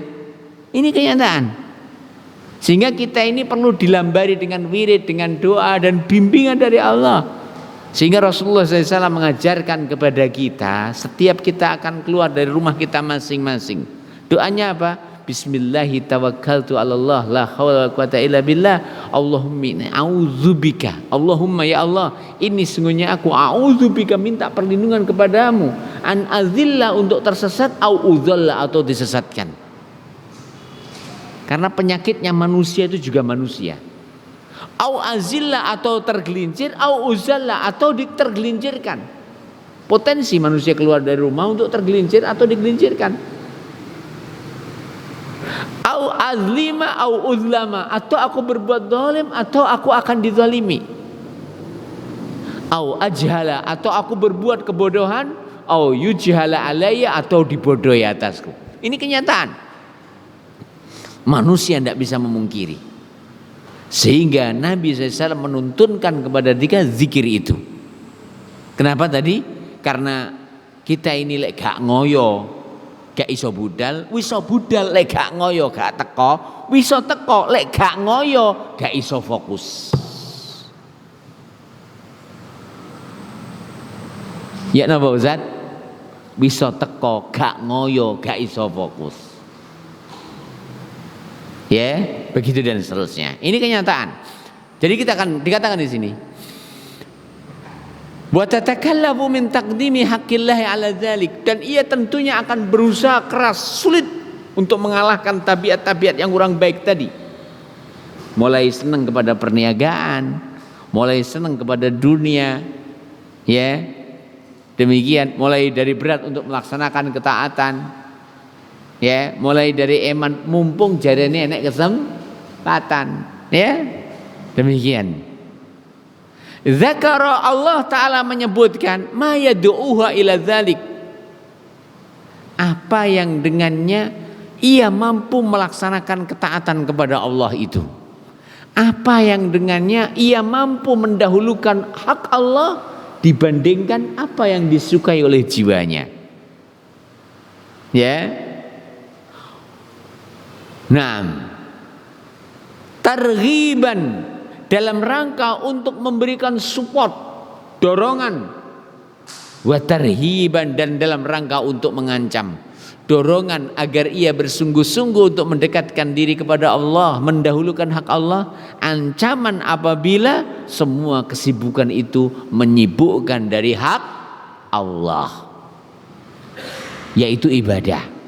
Ini kenyataan. Sehingga kita ini perlu dilambari dengan wirid, dengan doa dan bimbingan dari Allah. Sehingga Rasulullah SAW mengajarkan kepada kita, setiap kita akan keluar dari rumah kita masing-masing, doanya apa? Bismillahi tawakkaltu 'alallah la haula wa quwata illa billah. Allahumma inni a'udzubika. Allahumma ya Allah, ini sungguhnya aku a'udzubika, minta perlindungan kepadamu, an azilla, untuk tersesat, au udzalla, atau disesatkan. Karena penyakitnya manusia itu juga manusia. Au azilla, atau tergelincir, au uzalla, atau tergelincirkan. Potensi manusia keluar dari rumah untuk tergelincir atau digelincirkan. Au azlima au uzlama, atau aku berbuat zalim atau aku akan dizalimi. Au ajhala, atau aku berbuat kebodohan, au yujhala alayya, atau dibodohi atasku. Ini kenyataan. Manusia tidak bisa memungkiri. Sehingga Nabi SAW menuntunkan kepada kita zikir itu. Kenapa tadi? Karena kita ini lek gak ngoyo, gak iso budal, wiso budal lek gak ngoyo gak teko, wiso teko lek gak ngoyo gak iso fokus. Ya napa Ustaz? Wiso teko gak ngoyo gak iso fokus. Ya, begitu dan seterusnya. Ini kenyataan. Jadi kita akan dikatakan di sini, wa tatakallafu min taqdimi haqqillahi ala dzalik, dan ia tentunya akan berusaha keras, sulit untuk mengalahkan tabiat-tabiat yang kurang baik tadi. Mulai senang kepada perniagaan, mulai senang kepada dunia, ya. Demikian, mulai dari berat untuk melaksanakan ketaatan. Ya, mulai dari eman, mumpung jarene enek kesempatan, ya. Demikian. Zakara, Allah Ta'ala menyebutkan ma yad'uha ila dzalik, apa yang dengannya ia mampu melaksanakan ketaatan kepada Allah itu. Apa yang dengannya ia mampu mendahulukan hak Allah dibandingkan apa yang disukai oleh jiwanya. Ya. Nah, targhiban, dalam rangka untuk memberikan support, dorongan, wa tarhiban, dan dalam rangka untuk mengancam, dorongan agar ia bersungguh-sungguh untuk mendekatkan diri kepada Allah, mendahulukan hak Allah, ancaman apabila semua kesibukan itu menyibukkan dari hak Allah, yaitu ibadah.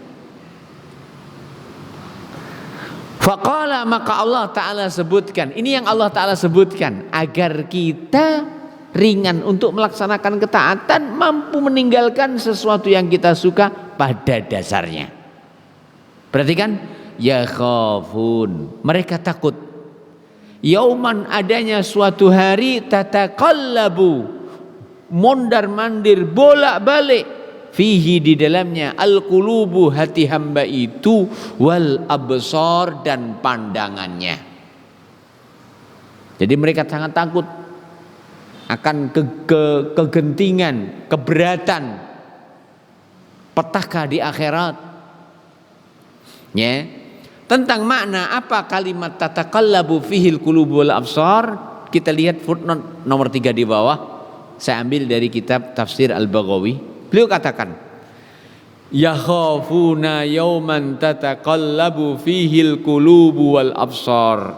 Faqala, maka Allah Ta'ala sebutkan, ini yang Allah Ta'ala sebutkan, agar kita ringan untuk melaksanakan ketaatan, mampu meninggalkan sesuatu yang kita suka pada dasarnya. Perhatikan, ya khafun, mereka takut, yauman, adanya suatu hari, tataqallabu, mondar mandir, bolak balik, fihi, di dalamnya, al-qulubu, hati hamba itu, wal absar, dan pandangannya. Jadi mereka sangat takut akan kegentingan, keberatan petaka di akhirat. Ya. Tentang makna apa kalimat tataqallabu fihil qulubu wal absar, kita lihat footnote nomor 3 di bawah. Saya ambil dari kitab Tafsir Al-Baghawi. Beliau katakan, yakhafuna yawman tataqallabu fihil qulubu wal absar.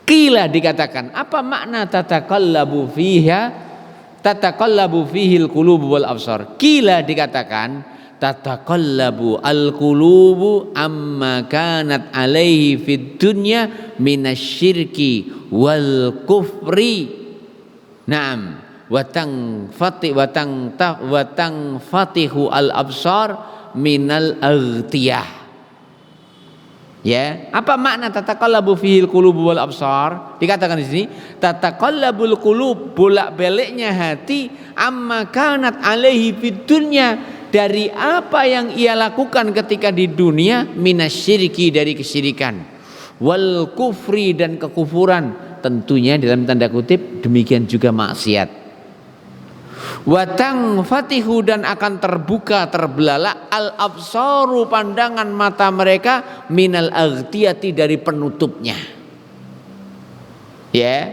Qila dikatakan, apa makna tataqallabu fiha? Tataqallabu fihil qulubu wal absar. Qila dikatakan, tataqallabu al-qulubu amma kanat alaihi fid dunya minasyirki wal kufri. Naam, watang fatihu al-absar minal aghtiyah. Ya, apa makna tataqallabu fihil qulubu wal absar? Dikatakan di sini, tataqallabul qulub, bolak-baliknya hati, amma kanat alaihi fid dunya, dari apa yang ia lakukan ketika di dunia, minasyirki, dari kesyirikan, wal kufri, dan kekufuran, tentunya dalam tanda kutip demikian juga maksiat. Watang fatihu, dan akan terbuka, terbelalak, al absaru, pandangan mata mereka, minal aghtiyati, dari penutupnya. Ya,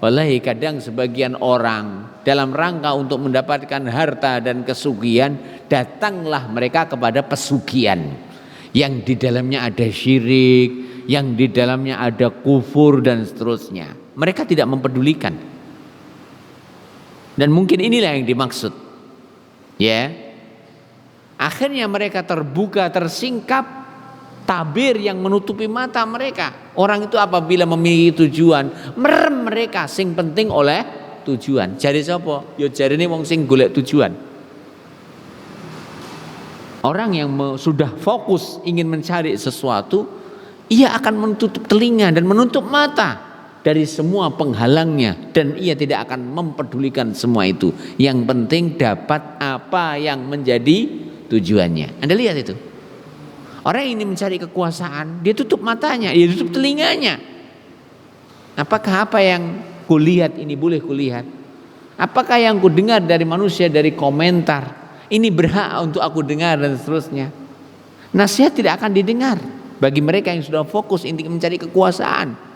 wallahi kadang sebagian orang dalam rangka untuk mendapatkan harta dan kesugihan, datanglah mereka kepada pesugihan yang di dalamnya ada syirik, yang di dalamnya ada kufur dan seterusnya. Mereka tidak mempedulikan. Dan mungkin inilah yang dimaksud. Ya. Akhirnya mereka terbuka, tersingkap tabir yang menutupi mata mereka. Orang itu apabila memiliki tujuan, merem mereka, sing penting oleh tujuan. Jare sapa? Ya jarene wong sing golek tujuan. Orang yang sudah fokus ingin mencari sesuatu, ia akan menutup telinga dan menutup mata dari semua penghalangnya, dan ia tidak akan mempedulikan semua itu. Yang penting dapat apa yang menjadi tujuannya. Anda lihat itu, orang ini mencari kekuasaan, dia tutup matanya, dia tutup telinganya. Apakah apa yang kulihat ini boleh kulihat? Apakah yang kudengar dari manusia, dari komentar, ini berhak untuk aku dengar, dan seterusnya. Nasihat tidak akan didengar bagi mereka yang sudah fokus ingin mencari kekuasaan.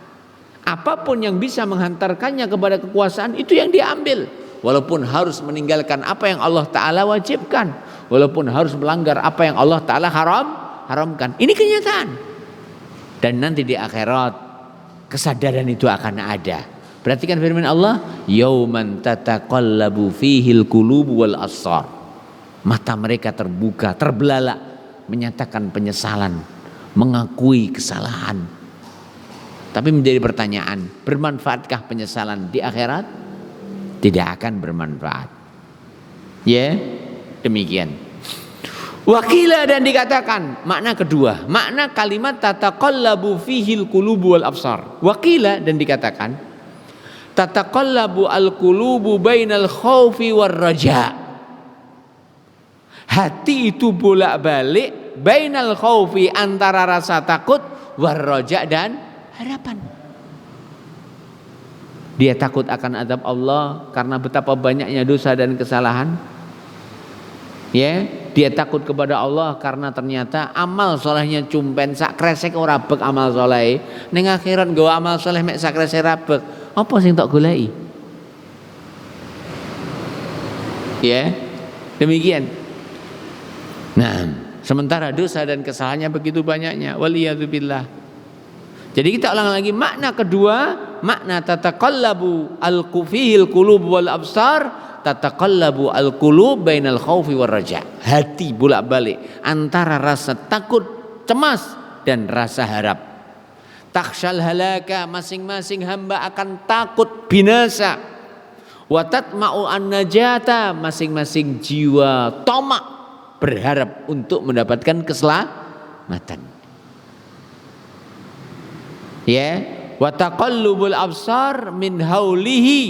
Apapun yang bisa menghantarkannya kepada kekuasaan, itu yang diambil, walaupun harus meninggalkan apa yang Allah Ta'ala wajibkan, walaupun harus melanggar apa yang Allah Ta'ala haramkan. Ini kenyataan. Dan nanti di akhirat kesadaran itu akan ada. Perhatikan firman Allah, yauman tataqallabu fihil qulubu wal absar. Mata mereka terbuka, terbelalak, menyatakan penyesalan, mengakui kesalahan. Tapi menjadi pertanyaan, bermanfaatkah penyesalan di akhirat? Tidak akan bermanfaat. Ya, demikian. Wakila, dan dikatakan makna kedua, makna kalimat tataqallabu fihil qulubu wal absar. Wakila, dan dikatakan tataqallabu al qulubu bainal khaufi war raja. Hati itu bolak-balik bainal khaufi, antara rasa takut, war raja, dan harapan. Dia takut akan azab Allah karena betapa banyaknya dosa dan kesalahan. Ya, dia takut kepada Allah karena ternyata amal solehnya cumpen sak kresek ora bek amal soleh. Ning akhirat nggawa amal soleh mek sak kresek ra bek. Apa sing tok goleki? Ya, demikian. Nah, sementara dosa dan kesalahannya begitu banyaknya. Waliyadzubillah. Jadi kita ulang lagi, makna kedua, makna tataqallabu al-fihil qulub wal absar, tataqallabu al-qulub bainal khaufi war raja. Hati bolak-balik antara rasa takut, cemas, dan rasa harap. Takhsyal halaka, masing-masing hamba akan takut binasa. Wa tatma'u an-najata, masing-masing jiwa tamak, berharap untuk mendapatkan keselamatan. Ya, wa taqallubul absar min haulihi.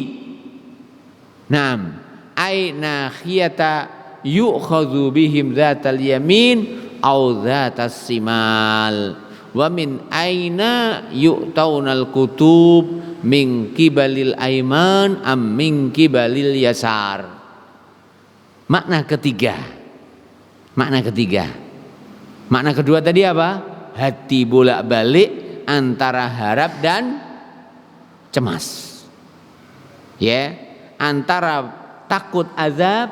Naam, aina khiyata yu'khadhu bihim dzatal yamin au dzatas simal. Wa min aina yu'taunal kutub min kibalil aiman am min kibalil yasar. Makna ketiga. Makna kedua tadi apa? Hati bolak-balik antara harap dan cemas. Ya, antara takut azab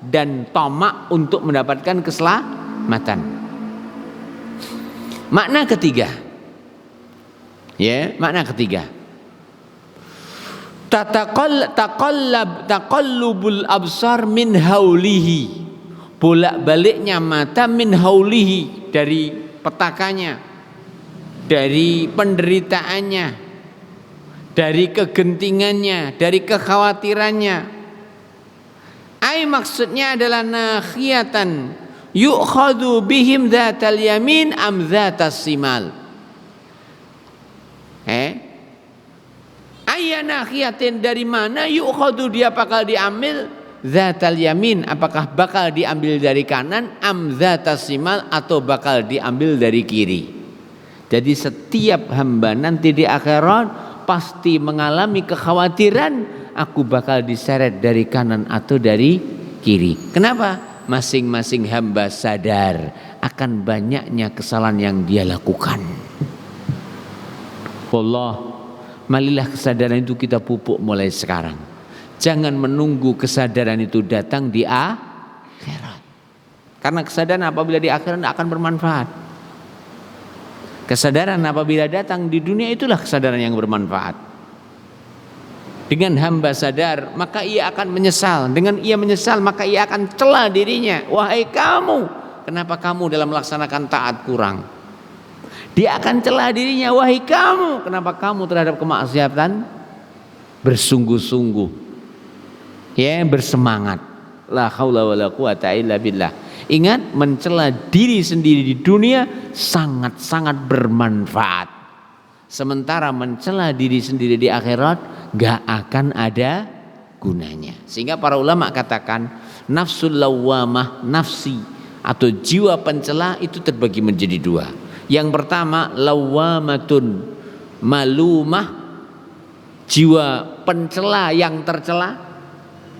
dan tamak untuk mendapatkan keselamatan. Makna ketiga, makna ketiga, taqallubul absar min haulihi, bolak-baliknya mata min haulihi, dari petakannya, dari penderitaannya, dari kegentingannya, dari kekhawatirannya. Maksudnya adalah nakhiyatan yu'khadhu bihim dzatal yamin am dzatas simal. Nakhiyatin, dari mana yu'khadhu, dia bakal diambil, dzatal yamin, apakah bakal diambil dari kanan, am dzatas simal, atau bakal diambil dari kiri. Jadi setiap hamba nanti di akhirat pasti mengalami kekhawatiran, aku bakal diseret dari kanan atau dari kiri. Kenapa? Masing-masing hamba sadar akan banyaknya kesalahan yang dia lakukan. Allah, marilah kesadaran itu kita pupuk mulai sekarang. Jangan menunggu kesadaran itu datang di akhirat. Karena kesadaran apabila di akhirat tidak akan bermanfaat. Kesadaran apabila datang di dunia, itulah kesadaran yang bermanfaat. Dengan hamba sadar, maka ia akan menyesal. Dengan ia menyesal, maka ia akan cela dirinya. Wahai kamu, kenapa kamu dalam melaksanakan taat kurang? Dia akan cela dirinya. Wahai kamu, kenapa kamu terhadap kemaksiatan bersungguh-sungguh, bersemangat. La haula wala quwata illa billah. Ingat, mencela diri sendiri di dunia sangat-sangat bermanfaat. Sementara mencela diri sendiri di akhirat gak akan ada gunanya. Sehingga para ulama katakan nafsul lawamah, nafsi atau jiwa pencela itu terbagi menjadi dua. Yang pertama lawamatun malumah, jiwa pencela yang tercela.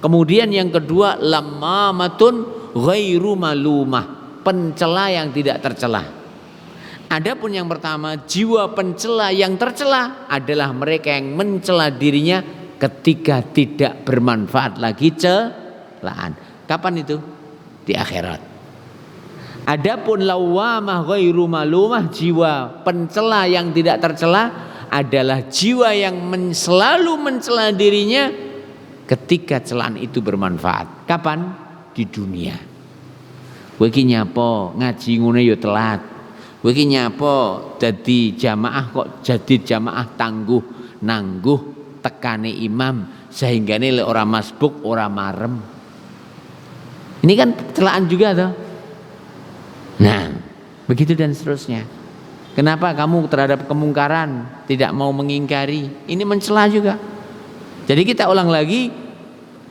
Kemudian yang kedua lamamatun ghairu malumah, pencela yang tidak tercela. Adapun yang pertama, jiwa pencela yang tercela adalah mereka yang mencela dirinya ketika tidak bermanfaat lagi celaan. Kapan itu? Di akhirat. Adapun lawamah ghairu malumah, jiwa pencela yang tidak tercela adalah jiwa yang selalu mencela dirinya ketika celaan itu bermanfaat. Kapan? Di dunia. Kowe iki nyapa ngaji ngene ya telat. Kowe iki nyapa dadi jamaah kok jadi jamaah tangguh nangguh tekane imam sehingga lek ora masbuk ora marem. Ini kan celaan juga toh. Nah, begitu dan seterusnya. Kenapa kamu terhadap kemungkaran tidak mau mengingkari? Ini mencela juga. Jadi kita ulang lagi,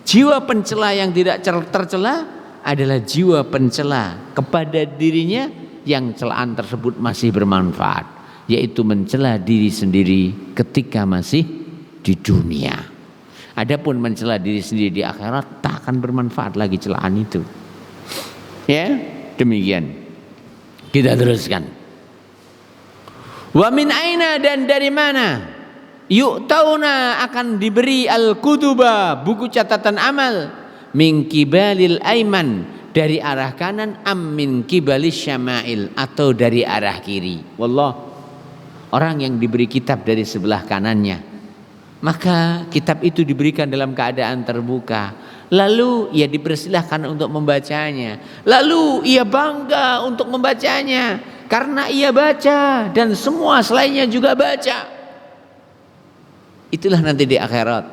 jiwa pencela yang tidak tercela adalah jiwa pencela kepada dirinya yang celaan tersebut masih bermanfaat, yaitu mencela diri sendiri ketika masih di dunia. Adapun mencela diri sendiri di akhirat tak akan bermanfaat lagi celaan itu. Ya, demikian. Kita teruskan. Wa min aina, dan dari mana? Yu'tauna, akan diberi al-kutuba, buku catatan amal, min kibalil aiman, dari arah kanan, am min kibalis syama'il, atau dari arah kiri. Wallah, orang yang diberi kitab dari sebelah kanannya, maka kitab itu diberikan dalam keadaan terbuka, lalu ia dipersilahkan untuk membacanya, lalu ia bangga untuk membacanya karena ia baca dan semua selainnya juga baca. Itulah nanti di akhirat.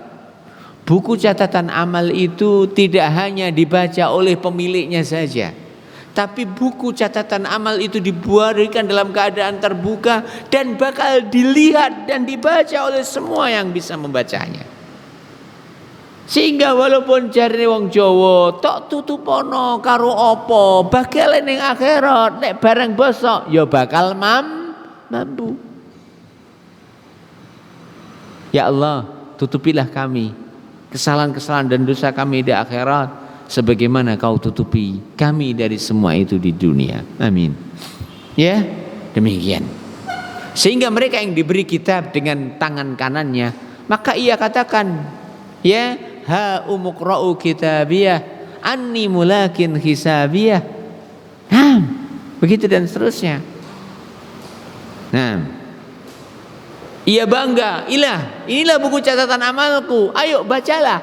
Buku catatan amal itu tidak hanya dibaca oleh pemiliknya saja, tapi buku catatan amal itu diberikan dalam keadaan terbuka dan bakal dilihat dan dibaca oleh semua yang bisa membacanya. Sehingga walaupun jarine wong Jawa tok tutupono karo apa, bakal ning akhirat nek bareng bosok ya bakal mampu. Ya Allah, tutupilah kami kesalahan-kesalahan dan dosa kami di akhirat sebagaimana Kau tutupi kami dari semua itu di dunia. Amin. Ya, demikian. Sehingga mereka yang diberi kitab dengan tangan kanannya, maka ia katakan, ya, ha umqra'u kitabiyah anni mulakin hisabiyah. Nah, begitu dan seterusnya. Nah, ia bangga, inilah buku catatan amalku, ayo bacalah.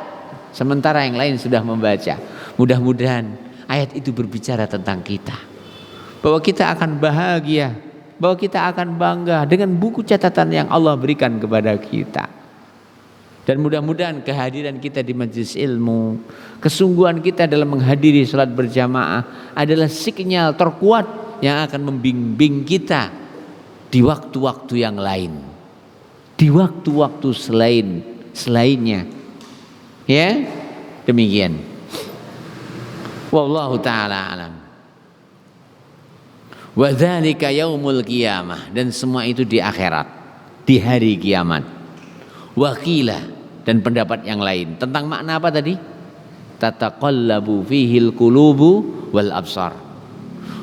Sementara yang lain sudah membaca. Mudah-mudahan ayat itu berbicara tentang kita, bahwa kita akan bahagia, bahwa kita akan bangga dengan buku catatan yang Allah berikan kepada kita. Dan mudah-mudahan kehadiran kita di majelis ilmu, kesungguhan kita dalam menghadiri salat berjamaah adalah sinyal terkuat yang akan membimbing kita di waktu-waktu yang lain, di waktu-waktu selainnya. Ya, demikian. Wallahu ta'ala alam. Wa dzalika yaumul qiyamah, dan semua itu di akhirat, di hari kiamat. Waqilah, dan pendapat yang lain tentang makna apa tadi? Tataqallabu fihil qulubu wal absar.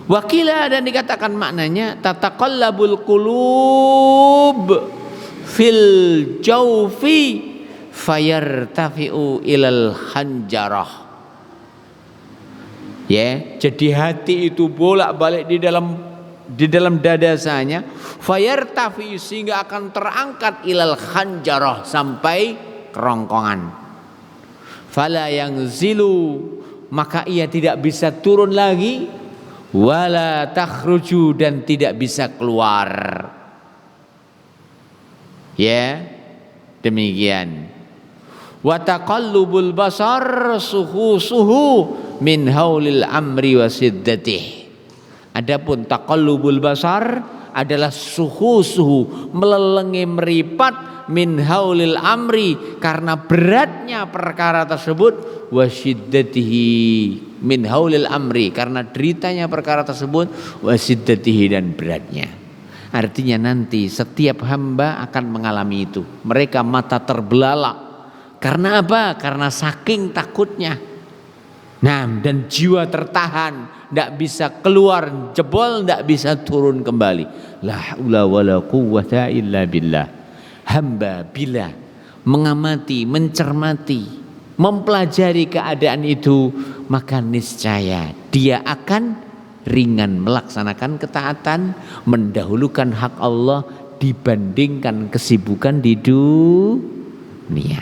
Waqilah, dan dikatakan maknanya tataqallabul qulub fil jawfi fayartafi'u ilal hanjarah. Ya, jadi hati itu bolak-balik di dalam dada saya, fayartafi, sehingga akan terangkat ilal khanjarah, sampai kerongkongan. Fala yang zilu, maka ia tidak bisa turun lagi, wala takhruju, dan tidak bisa keluar. Ya, demikian. Wa taqallubul basar suhu min haulil amri wa siddatih. Adapun taqallubul basar adalah suhu melelengi meripat, min haulil amri, karena beratnya perkara tersebut, wa siddatihi, min haulil amri, karena deritanya perkara tersebut, wa siddatihi, dan beratnya. Artinya nanti setiap hamba akan mengalami itu. Mereka mata terbelalak. Karena apa? Karena saking takutnya. Nah, dan jiwa tertahan, tidak bisa keluar, jebol, tidak bisa turun kembali. La haula wala quwwata illa billah. Hamba bila mengamati, mencermati, mempelajari keadaan itu, maka niscaya dia akan ringan melaksanakan ketaatan, mendahulukan hak Allah dibandingkan kesibukan di dunia.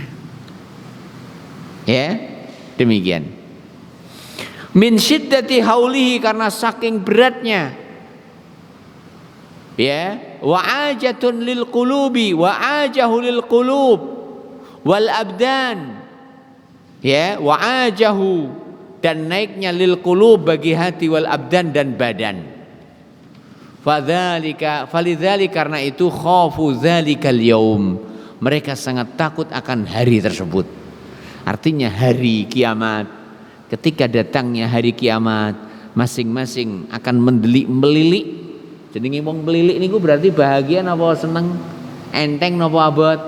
Ya, demikian. Min syiddati haulihi, karena saking beratnya. Ya, wa ajatun lil qulubi wa ajahu lil qulub wal abdan. Ya, wa ajahu, dan naiknya lil qulub, bagi hati, wal abdan, dan badan. Fadzalika, falidzalika, karena itu khafu dzalikal yaum, mereka sangat takut akan hari tersebut. Artinya hari kiamat, ketika datangnya hari kiamat, masing-masing akan melilik. Jadi ngomong melilik niku berarti bahagia napa seneng, enteng napa abot?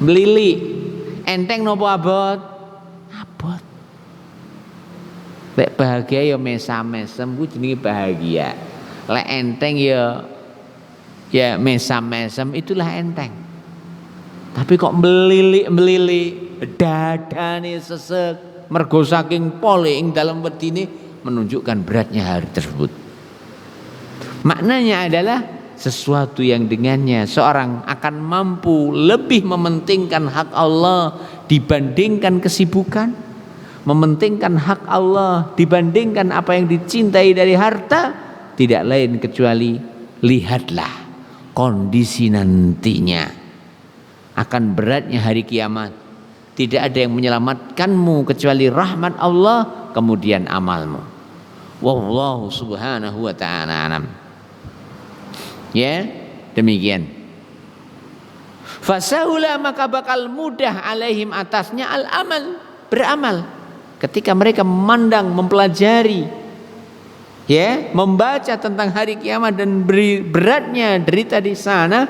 Melilik, enteng napa abot? Abot. Lek bahagia ya mesam-mesem, ku jenenge bahagia. Lek enteng ya mesam-mesem, itulah enteng. Tapi kok melilik, dadane sesek, mergo saking pole ing dalam wedine, menunjukkan beratnya hari tersebut. Maknanya adalah sesuatu yang dengannya seorang akan mampu lebih mementingkan hak Allah dibandingkan kesibukan, mementingkan hak Allah dibandingkan apa yang dicintai dari harta. Tidak lain kecuali lihatlah kondisi nantinya. Akan beratnya hari kiamat. Tidak ada yang menyelamatkanmu kecuali rahmat Allah, kemudian amalmu. Wallahu subhanahu wa ta'ala alam. Ya, demikian. Fasahula, maka bakal mudah alaihim, atasnya al-amal, beramal. Ketika mereka memandang, mempelajari, ya, membaca tentang hari kiamat dan beratnya derita di sana,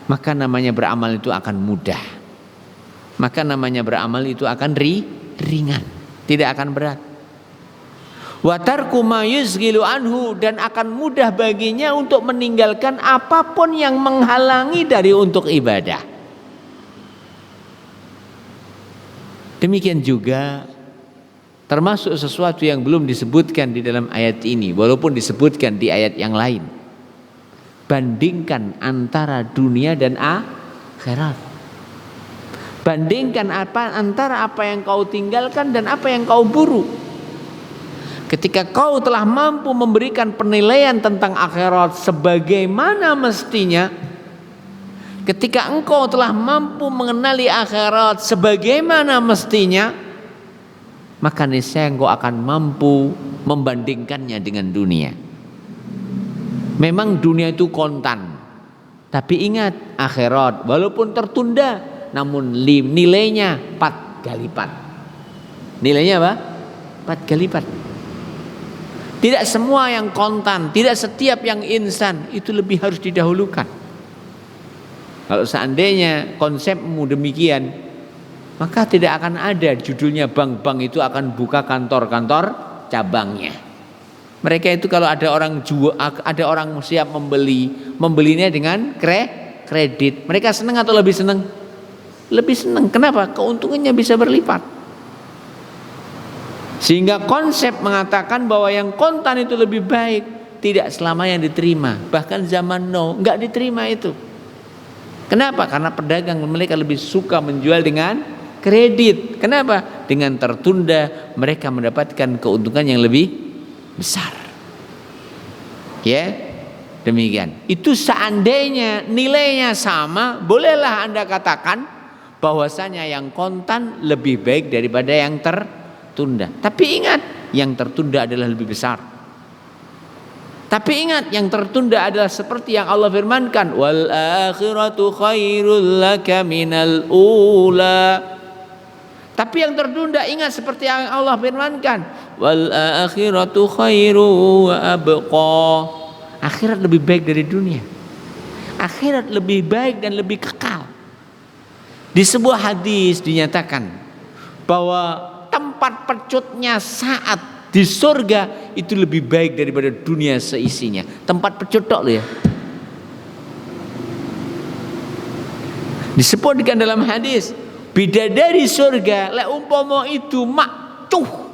maka namanya beramal itu akan mudah. Maka namanya beramal itu akan ringan, tidak akan berat. Wa tarku ma yuzghilu anhu, dan akan mudah baginya untuk meninggalkan apapun yang menghalangi dari untuk ibadah. Demikian juga termasuk sesuatu yang belum disebutkan di dalam ayat ini, walaupun disebutkan di ayat yang lain. Bandingkan antara dunia dan akhirat. Bandingkan antara apa yang kau tinggalkan dan apa yang kau buru. Ketika kau telah mampu memberikan penilaian tentang akhirat sebagaimana mestinya, ketika engkau telah mampu mengenali akhirat sebagaimana mestinya, maka niscaya engkau akan mampu membandingkannya dengan dunia. Memang dunia itu kontan, tapi ingat akhirat walaupun tertunda, namun nilainya 4 kali lipat. Nilainya apa? 4 kali lipat. Tidak semua yang kontan, tidak setiap yang instan itu lebih harus didahulukan. Kalau seandainya konsepmu demikian, maka tidak akan ada judulnya bank-bank itu akan buka kantor-kantor cabangnya. Mereka itu kalau ada orang siap membelinya dengan kredit. Mereka senang atau lebih senang? Lebih senang. Kenapa? Keuntungannya bisa berlipat. Sehingga konsep mengatakan bahwa yang kontan itu lebih baik tidak selamanya diterima. Bahkan zaman now enggak diterima itu. Kenapa? Karena pedagang mereka lebih suka menjual dengan kredit. Kenapa? Dengan tertunda mereka mendapatkan keuntungan yang lebih besar. Ya, demikian. Itu seandainya nilainya sama, bolehlah Anda katakan bahwasanya yang kontan lebih baik daripada yang tertunda. Tapi ingat, yang tertunda adalah lebih besar. Tapi ingat, yang tertunda adalah seperti yang Allah firmankan, wal akhiratu khairul laka minal ula. Tapi yang tertunda ingat seperti yang Allah firmankan, wal akhiratu khairu wa abqa. Akhirat lebih baik dari dunia. Akhirat lebih baik dan lebih kekal. Di sebuah hadis dinyatakan bahwa tempat pecutnya saat di surga itu lebih baik daripada dunia seisinya. Tempat pecut tok loh ya. Disebutkan dalam hadis, bidadari surga lek umpama itu makcuh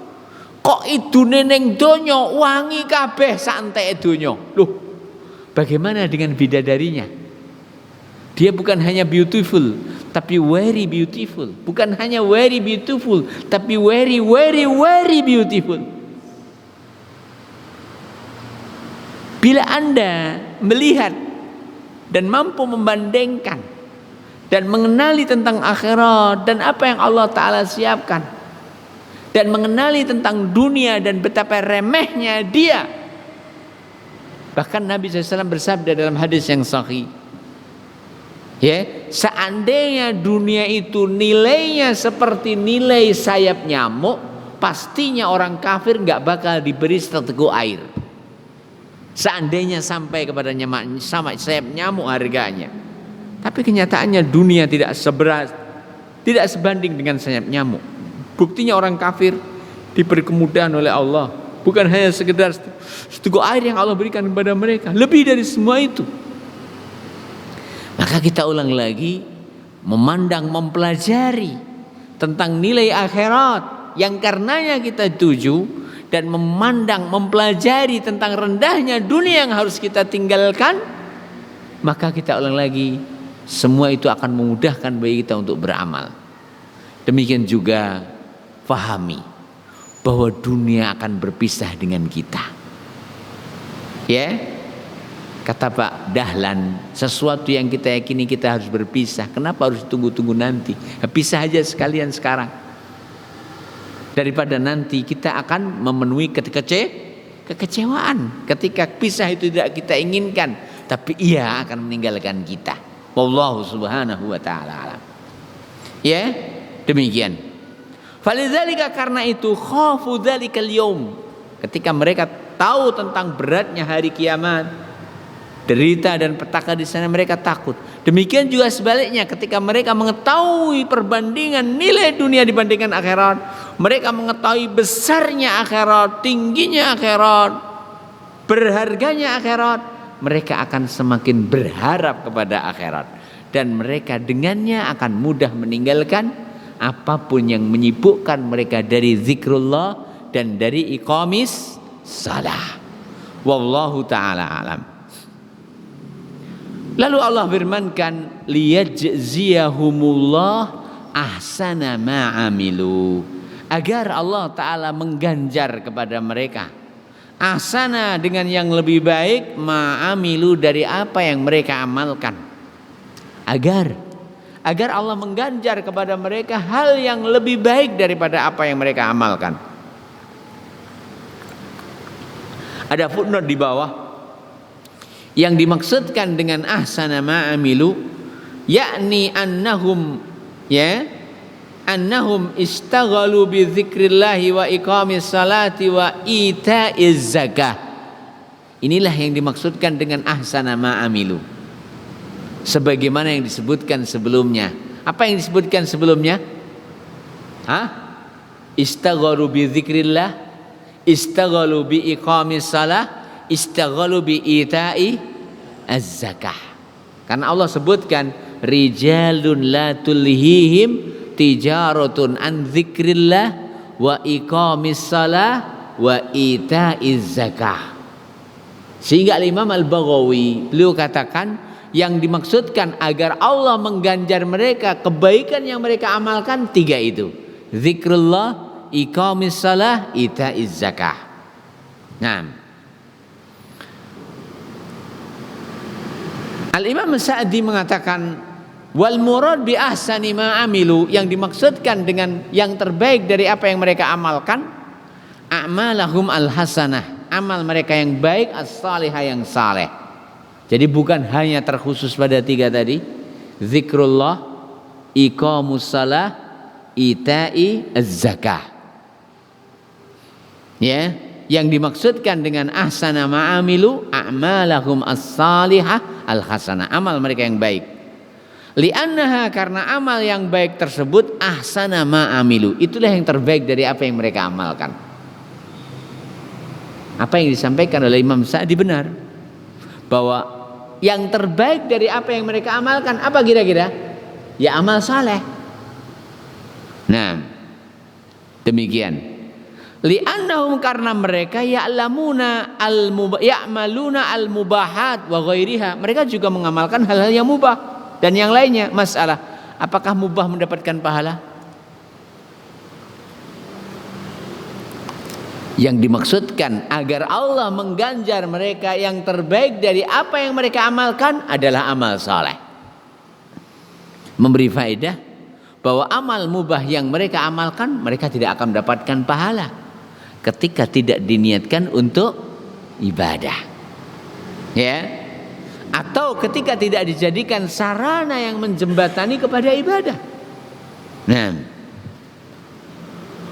kok idune ning donya wangi kabeh santai donya. Loh, bagaimana dengan bidadarinya? Dia bukan hanya beautiful, tapi very beautiful. Bukan hanya very beautiful, tapi very very very beautiful. Bila Anda melihat dan mampu membandingkan dan mengenali tentang akhirat dan apa yang Allah Ta'ala siapkan, dan mengenali tentang dunia dan betapa remehnya dia, bahkan Nabi SAW bersabda dalam hadis yang sahih, ya, seandainya dunia itu nilainya seperti nilai sayap nyamuk, pastinya orang kafir nggak bakal diberi seteguk air. Seandainya sampai kepada sama sayap nyamuk harganya. Tapi kenyataannya dunia tidak sebanding dengan sayap nyamuk. Buktinya orang kafir diberi kemudahan oleh Allah. Bukan hanya sekedar seteguk air yang Allah berikan kepada mereka, lebih dari semua itu. Maka kita ulang lagi, memandang, mempelajari tentang nilai akhirat yang karenanya kita tuju, dan memandang, mempelajari tentang rendahnya dunia yang harus kita tinggalkan, maka kita ulang lagi, semua itu akan memudahkan bagi kita untuk beramal. Demikian juga fahami bahwa dunia akan berpisah dengan kita. Ya, kata Pak Dahlan, sesuatu yang kita yakini kita harus berpisah, kenapa harus tunggu-tunggu nanti? Pisah aja sekalian sekarang. Daripada nanti kita akan memenuhi kekecewaan ketika pisah itu tidak kita inginkan, tapi ia akan meninggalkan kita. Wallahu subhanahu wa ta'ala alam. Ya, demikian. Falidzalika, karena itu khafu dzalikal yaum, ketika mereka tahu tentang beratnya hari kiamat, derita dan petaka di sana, mereka takut. Demikian juga sebaliknya, ketika mereka mengetahui perbandingan nilai dunia dibandingkan akhirat, mereka mengetahui besarnya akhirat, tingginya akhirat, berharganya akhirat, mereka akan semakin berharap kepada akhirat, dan mereka dengannya akan mudah meninggalkan apapun yang menyibukkan mereka dari zikrullah dan dari iqamis salah. Wallahu ta'ala alam. Lalu Allah firmankan, liyajziyahumullah ahsana ma'amilu, agar Allah Ta'ala mengganjar kepada mereka ahsana, dengan yang lebih baik, ma'amilu, dari apa yang mereka amalkan. Agar Allah mengganjar kepada mereka hal yang lebih baik daripada apa yang mereka amalkan. Ada footnote di bawah. Yang dimaksudkan dengan ahsana ma'amilu, yakni annahum istaghalu bi dzikrillahi wa iqamis salati wa ita'iz zakah. Inilah yang dimaksudkan dengan ahsana ma'amilu, sebagaimana yang disebutkan sebelumnya. Apa yang disebutkan sebelumnya? Istaghalu bi dzikrillah, istaghalu bi iqamis salah, istaghalu bi ita'i az-zakah. Karena Allah sebutkan rijalun la tulhihim tijaratun an dzikrillah wa iqamis salah wa ita'iz zakah. Sehingga Imam Al-Baghawi beliau katakan yang dimaksudkan agar Allah mengganjar mereka kebaikan yang mereka amalkan tiga itu: zikrullah, iqamis salah, ita'iz zakah. Nah, Al-Imam Sa'di mengatakan wal murad bi ahsani ma amilu, yang dimaksudkan dengan yang terbaik dari apa yang mereka amalkan, a'malahum al-hasanah, amal mereka yang baik, as-salihah, yang saleh. Jadi bukan hanya terkhusus pada tiga tadi: zikrullah, iqamus salah, ita'i az-zakah. Ya, yang dimaksudkan dengan ahsana ma'amilu a'malahum as-salihah al-hasanah, amal mereka yang baik. Li'annaha, karena amal yang baik tersebut, ahsana ma'amilu, itulah yang terbaik dari apa yang mereka amalkan. Apa yang disampaikan oleh Imam Sa'di benar, bahwa yang terbaik dari apa yang mereka amalkan apa kira-kira? Ya amal saleh. Nah, demikian. Li'annahum, karena mereka ya'maluna al-mubahat wa ghairiha, mereka juga mengamalkan hal-hal yang mubah dan yang lainnya. Masalah, apakah mubah mendapatkan pahala? Yang dimaksudkan agar Allah mengganjar mereka yang terbaik dari apa yang mereka amalkan adalah amal saleh. Memberi faedah bahwa amal mubah yang mereka amalkan, mereka tidak akan mendapatkan pahala ketika tidak diniatkan untuk ibadah, ya, atau ketika tidak dijadikan sarana yang menjembatani kepada ibadah. Nah,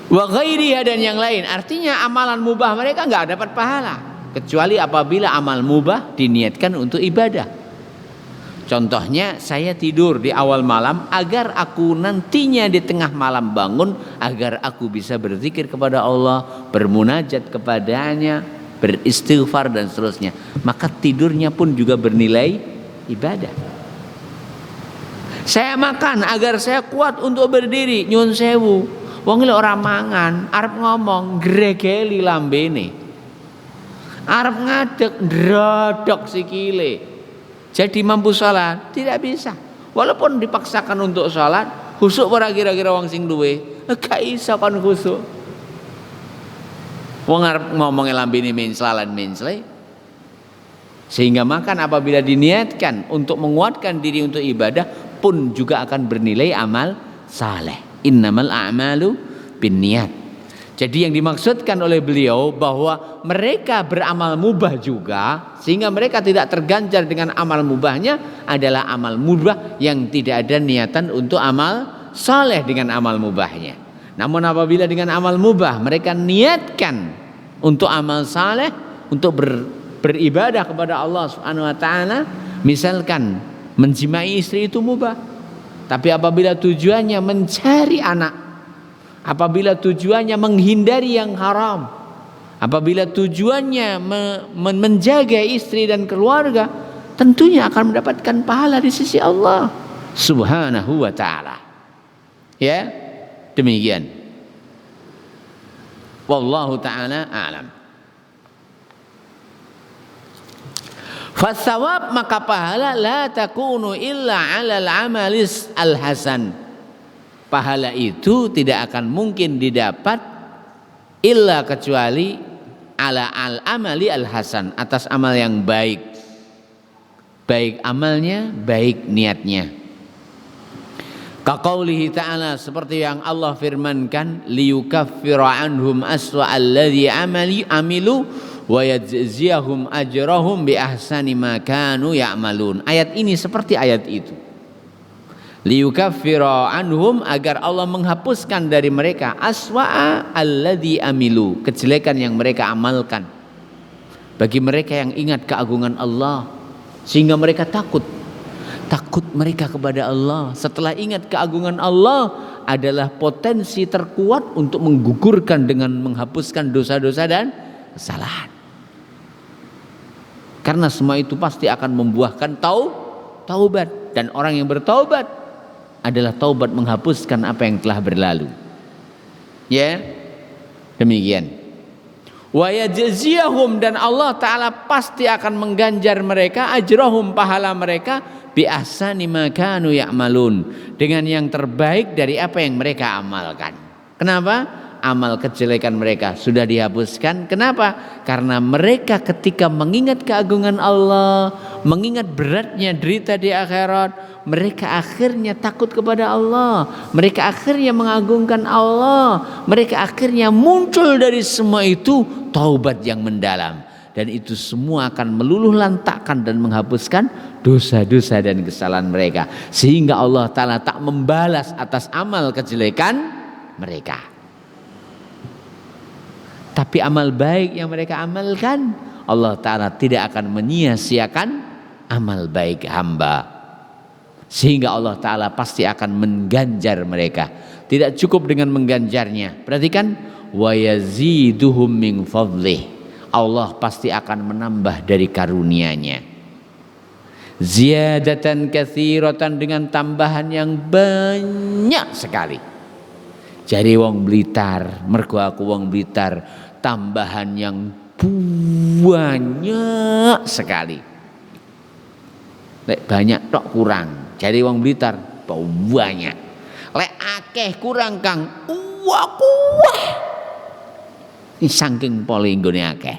wa ghairiha, dan yang lain. Artinya amalan mubah mereka nggak dapat pahala kecuali apabila amal mubah diniatkan untuk ibadah. Contohnya, saya tidur di awal malam agar aku nantinya di tengah malam bangun, agar aku bisa berzikir kepada Allah, bermunajat kepadanya, beristighfar dan seterusnya. Maka tidurnya pun juga bernilai ibadah. Saya makan agar saya kuat untuk berdiri, nyun sewu. Wong ora mangan, arep ngomong gregeli lambene. Arep ngadeg ndrodok sikile. Jadi mampu salat tidak bisa. Walaupun dipaksakan untuk salat, khusuk ora kira-kira wong sing duwe. Gak iso kon khusuk. Wong arep ngomong lambene menslalan mensle. Sehingga makan apabila diniatkan untuk menguatkan diri untuk ibadah pun juga akan bernilai amal saleh. Innamal a'malu binniyat. Jadi yang dimaksudkan oleh beliau bahwa mereka beramal mubah juga, sehingga mereka tidak terganjar dengan amal mubahnya adalah amal mubah yang tidak ada niatan untuk amal saleh dengan amal mubahnya. Namun apabila dengan amal mubah mereka niatkan untuk amal saleh, untuk beribadah kepada Allah Subhanahu wa taala, misalkan menjimai istri itu mubah. Tapi apabila tujuannya mencari anak, apabila tujuannya menghindari yang haram, apabila tujuannya menjaga istri dan keluarga, tentunya akan mendapatkan pahala di sisi Allah Subhanahu wa taala. Ya. Demikian. Wallahu ta'ala a'lam. Fasawab, maka pahala la takunu illa 'alal amalis al-hasan. Pahala itu tidak akan mungkin didapat illa kecuali ala al-amali al-hasan, atas amal yang baik. Baik amalnya, baik niatnya. Kaqaulihi ta'ala, seperti yang Allah firmankan, liyukaffira anhum aswa alladhi amilu wa yajziyahum ajrahum bi ahsani ma kanu ya'malun. Ayat ini seperti ayat itu. Liyukaffira anhum, agar Allah menghapuskan dari mereka aswa'a alladhi amilu, kejelekan yang mereka amalkan. Bagi mereka yang ingat keagungan Allah, sehingga mereka takut mereka kepada Allah. Setelah ingat keagungan Allah adalah potensi terkuat untuk menggugurkan dengan menghapuskan dosa-dosa dan kesalahan. Karena semua itu pasti akan membuahkan taubat, dan orang yang bertaubat adalah taubat menghapuskan apa yang telah berlalu. Ya, demikian. Wa yajziyahum, dan Allah Ta'ala pasti akan mengganjar mereka ajrahum, pahala mereka bi ahsani ma kanu ya'malun, dengan yang terbaik dari apa yang mereka amalkan. Kenapa? Amal kejelekan mereka sudah dihapuskan. Kenapa? Karena mereka ketika mengingat keagungan Allah, mengingat beratnya derita di akhirat, mereka akhirnya takut kepada Allah, mereka akhirnya mengagungkan Allah, mereka akhirnya muncul dari semua itu taubat yang mendalam, dan itu semua akan meluluh lantakkan dan menghapuskan dosa-dosa dan kesalahan mereka, sehingga Allah Ta'ala tak membalas atas amal kejelekan mereka. Tapi amal baik yang mereka amalkan, Allah Ta'ala tidak akan menyia-siakan amal baik hamba, sehingga Allah Ta'ala pasti akan mengganjar mereka. Tidak cukup dengan mengganjarnya, perhatikan, wa yaziduhum min fadlih, Allah pasti akan menambah dari karunia-Nya. Ziyadatan katsiratan, dengan tambahan yang banyak sekali. Jadi wong Blitar, mergo aku wong Blitar, tambahan yang banyak sekali. Lek banyak tok kurang. Jadi wong Blitar banyak. Lek akeh kurang Kang. Wah. Ini saking pole nggone akeh.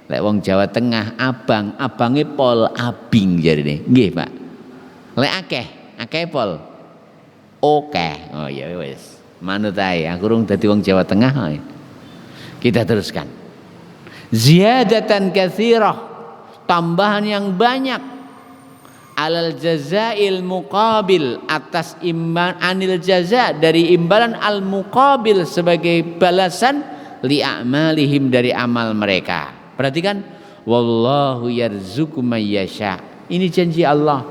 Lek wong Jawa Tengah abange pol abing jarine. Nggih, Pak. Lek akeh pol. Oke. Oh ya wis. Manut ae, aku urung dadi wong Jawa Tengah. Kita teruskan. Ziyadatan katsirah, tambahan yang banyak. Alal jazail muqabil, atas imban anil jaza, dari imbalan al muqabil, sebagai balasan li a'malihim, dari amal mereka. Perhatikan, wallahu yarzuqu may yasha. Ini janji Allah.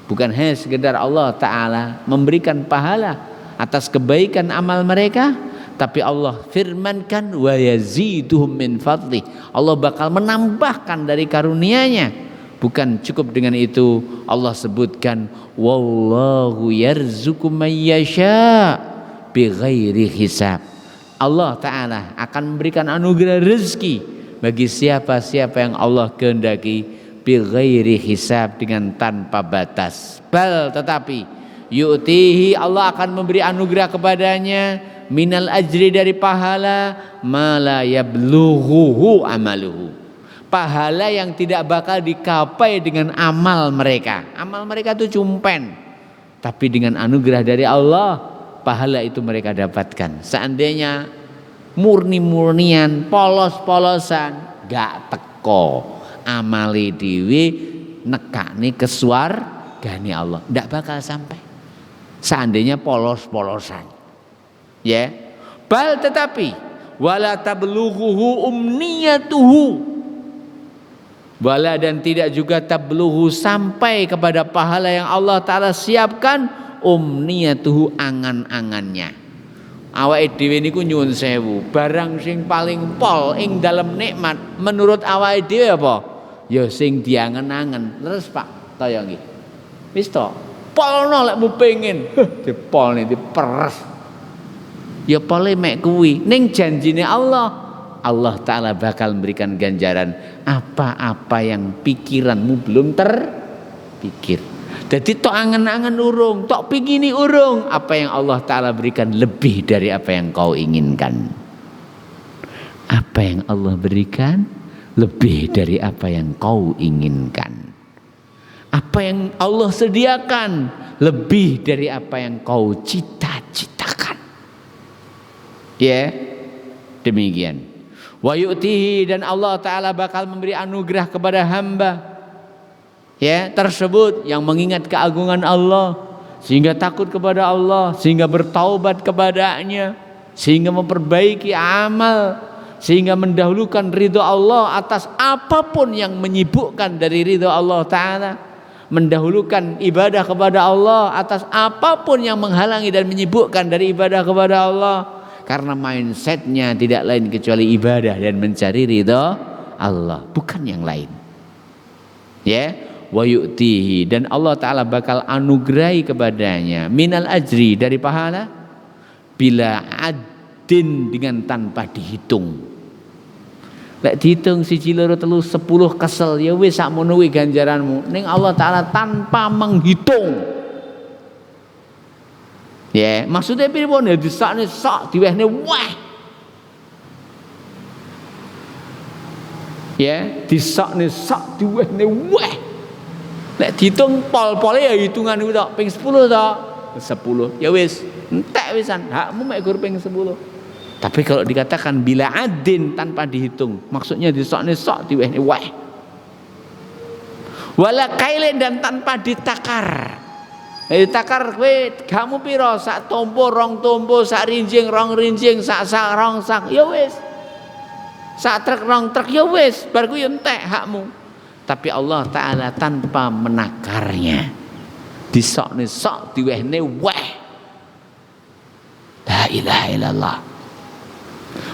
Bukan hanya sekedar Allah Ta'ala memberikan pahala atas kebaikan amal mereka, tapi Allah firmankan wa yaziduhum min fadli, Allah bakal menambahkan dari karunia-Nya. Bukan cukup dengan itu, Allah sebutkan wallahu yarzuqu may yasha bighairi hisab. Allah Ta'ala akan memberikan anugerah rezeki bagi siapa-siapa yang Allah kehendaki, bighairi hisab, dengan tanpa batas. Bal, tetapi yu'tihi, Allah akan memberi anugerah kepadanya, minal ajri, dari pahala, ma la yablughuhu amaluhu, pahala yang tidak bakal dikapai dengan amal mereka. Amal mereka itu cumpen, tapi dengan anugerah dari Allah, pahala itu mereka dapatkan. Seandainya murni-murnian, polos-polosan, gak teko amali dhewe nekane keswargane Allah, ndak bakal sampai. Seandainya polos-polosan, ya. Bal, tetapi wala tablughuhu umniyatuhu, wala, dan tidak juga tablughu, sampai kepada pahala yang Allah Ta'ala siapkan, umniyatuhu, angan-angannya. Awake dhewe niku nyuwun sewu, barang sing paling pol ing dalem nikmat menurut awake dhewe apa? Ya sing diangen-angen. Leres Pak, kaya nggih. Wis to. dipolno lek mu pengen. Dipolne diperes. Ya polemek kuwi ning janjine Allah Ta'ala bakal memberikan ganjaran apa-apa yang pikiranmu belum terpikir. Jadi tok angen-angen urung, tok pingini urung, apa yang Allah Ta'ala berikan lebih dari apa yang kau inginkan. Apa yang Allah berikan lebih dari apa yang kau inginkan. Apa yang Allah sediakan lebih dari apa yang kau cita-citakan. Ya, demikian. Wa yu'tihi, dan Allah Ta'ala bakal memberi anugerah kepada hamba ya tersebut yang mengingat keagungan Allah, sehingga takut kepada Allah, sehingga bertaubat kepadanya, sehingga memperbaiki amal, sehingga mendahulukan ridho Allah atas apapun yang menyibukkan dari ridho Allah Ta'ala, mendahulukan ibadah kepada Allah atas apapun yang menghalangi dan menyibukkan dari ibadah kepada Allah, karena mindsetnya tidak lain kecuali ibadah dan mencari ridho Allah, bukan yang lain. Ya, wa yu'tihi, dan Allah Ta'ala bakal anugerai kepadanya minal ajri, dari pahala, bila adin, dengan tanpa dihitung. Lek dihitung 1 2 3 10 kesel ya wis sakmono kuwi ganjaranmu. Ning Allah Ta'ala tanpa menghitung. Ya, maksudnya pripun ya, disakne sak diwehne weh. Ya, disakne sak diwehne weh. Nek dihitung pol-pole ya hitungan iku tok ping 10 tok. 10 ya wis entek wisan, hakmu mek gur ping 10. Tapi kalau dikatakan bila adin, tanpa dihitung, maksudnya disokne sok diwehne weh. Wala kailin, dan tanpa ditakar. Ditakar kowe kamu piro, sak tompo rong tompo, sak rinjing rong rinjing, sak rong sak ya wis. Sak truk rong truk ya wis, bar ku yo entek hakmu. Tapi Allah Ta'ala tanpa menakarnya, disokne sok diwehne weh. La ilaha illallah.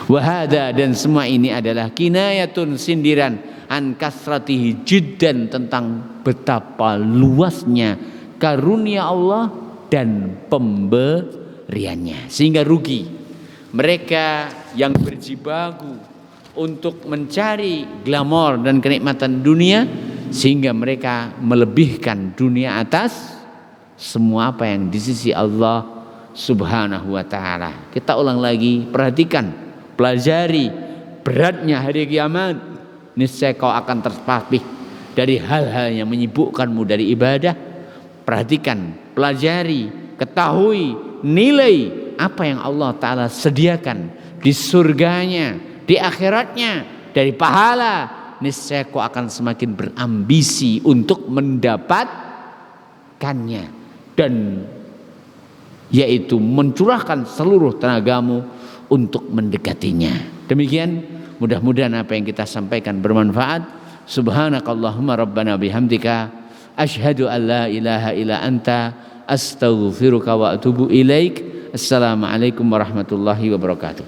Wahada, dan semua ini adalah kinayatun, sindiran, an kasratihi jiddan, tentang betapa luasnya karunia Allah dan pemberiannya, sehingga rugi mereka yang berjibaku untuk mencari glamor dan kenikmatan dunia, sehingga mereka melebihkan dunia atas semua apa yang di sisi Allah Subhanahu wa Ta'ala. Kita ulang lagi, perhatikan, pelajari beratnya hari kiamat. Niscaya kau akan terpapih dari hal-hal yang menyibukkanmu dari ibadah. Perhatikan, pelajari, ketahui, nilai apa yang Allah Ta'ala sediakan di surganya, di akhiratnya, dari pahala. Niscaya kau akan semakin berambisi untuk mendapatkannya, dan yaitu mencurahkan seluruh tenagamu untuk mendekatinya. Demikian, mudah-mudahan apa yang kita sampaikan bermanfaat. Subhanakallahumma rabbana bihamdika asyhadu an la ilaha illa anta astaghfiruka wa atubu ilaik. Assalamualaikum warahmatullahi wabarakatuh.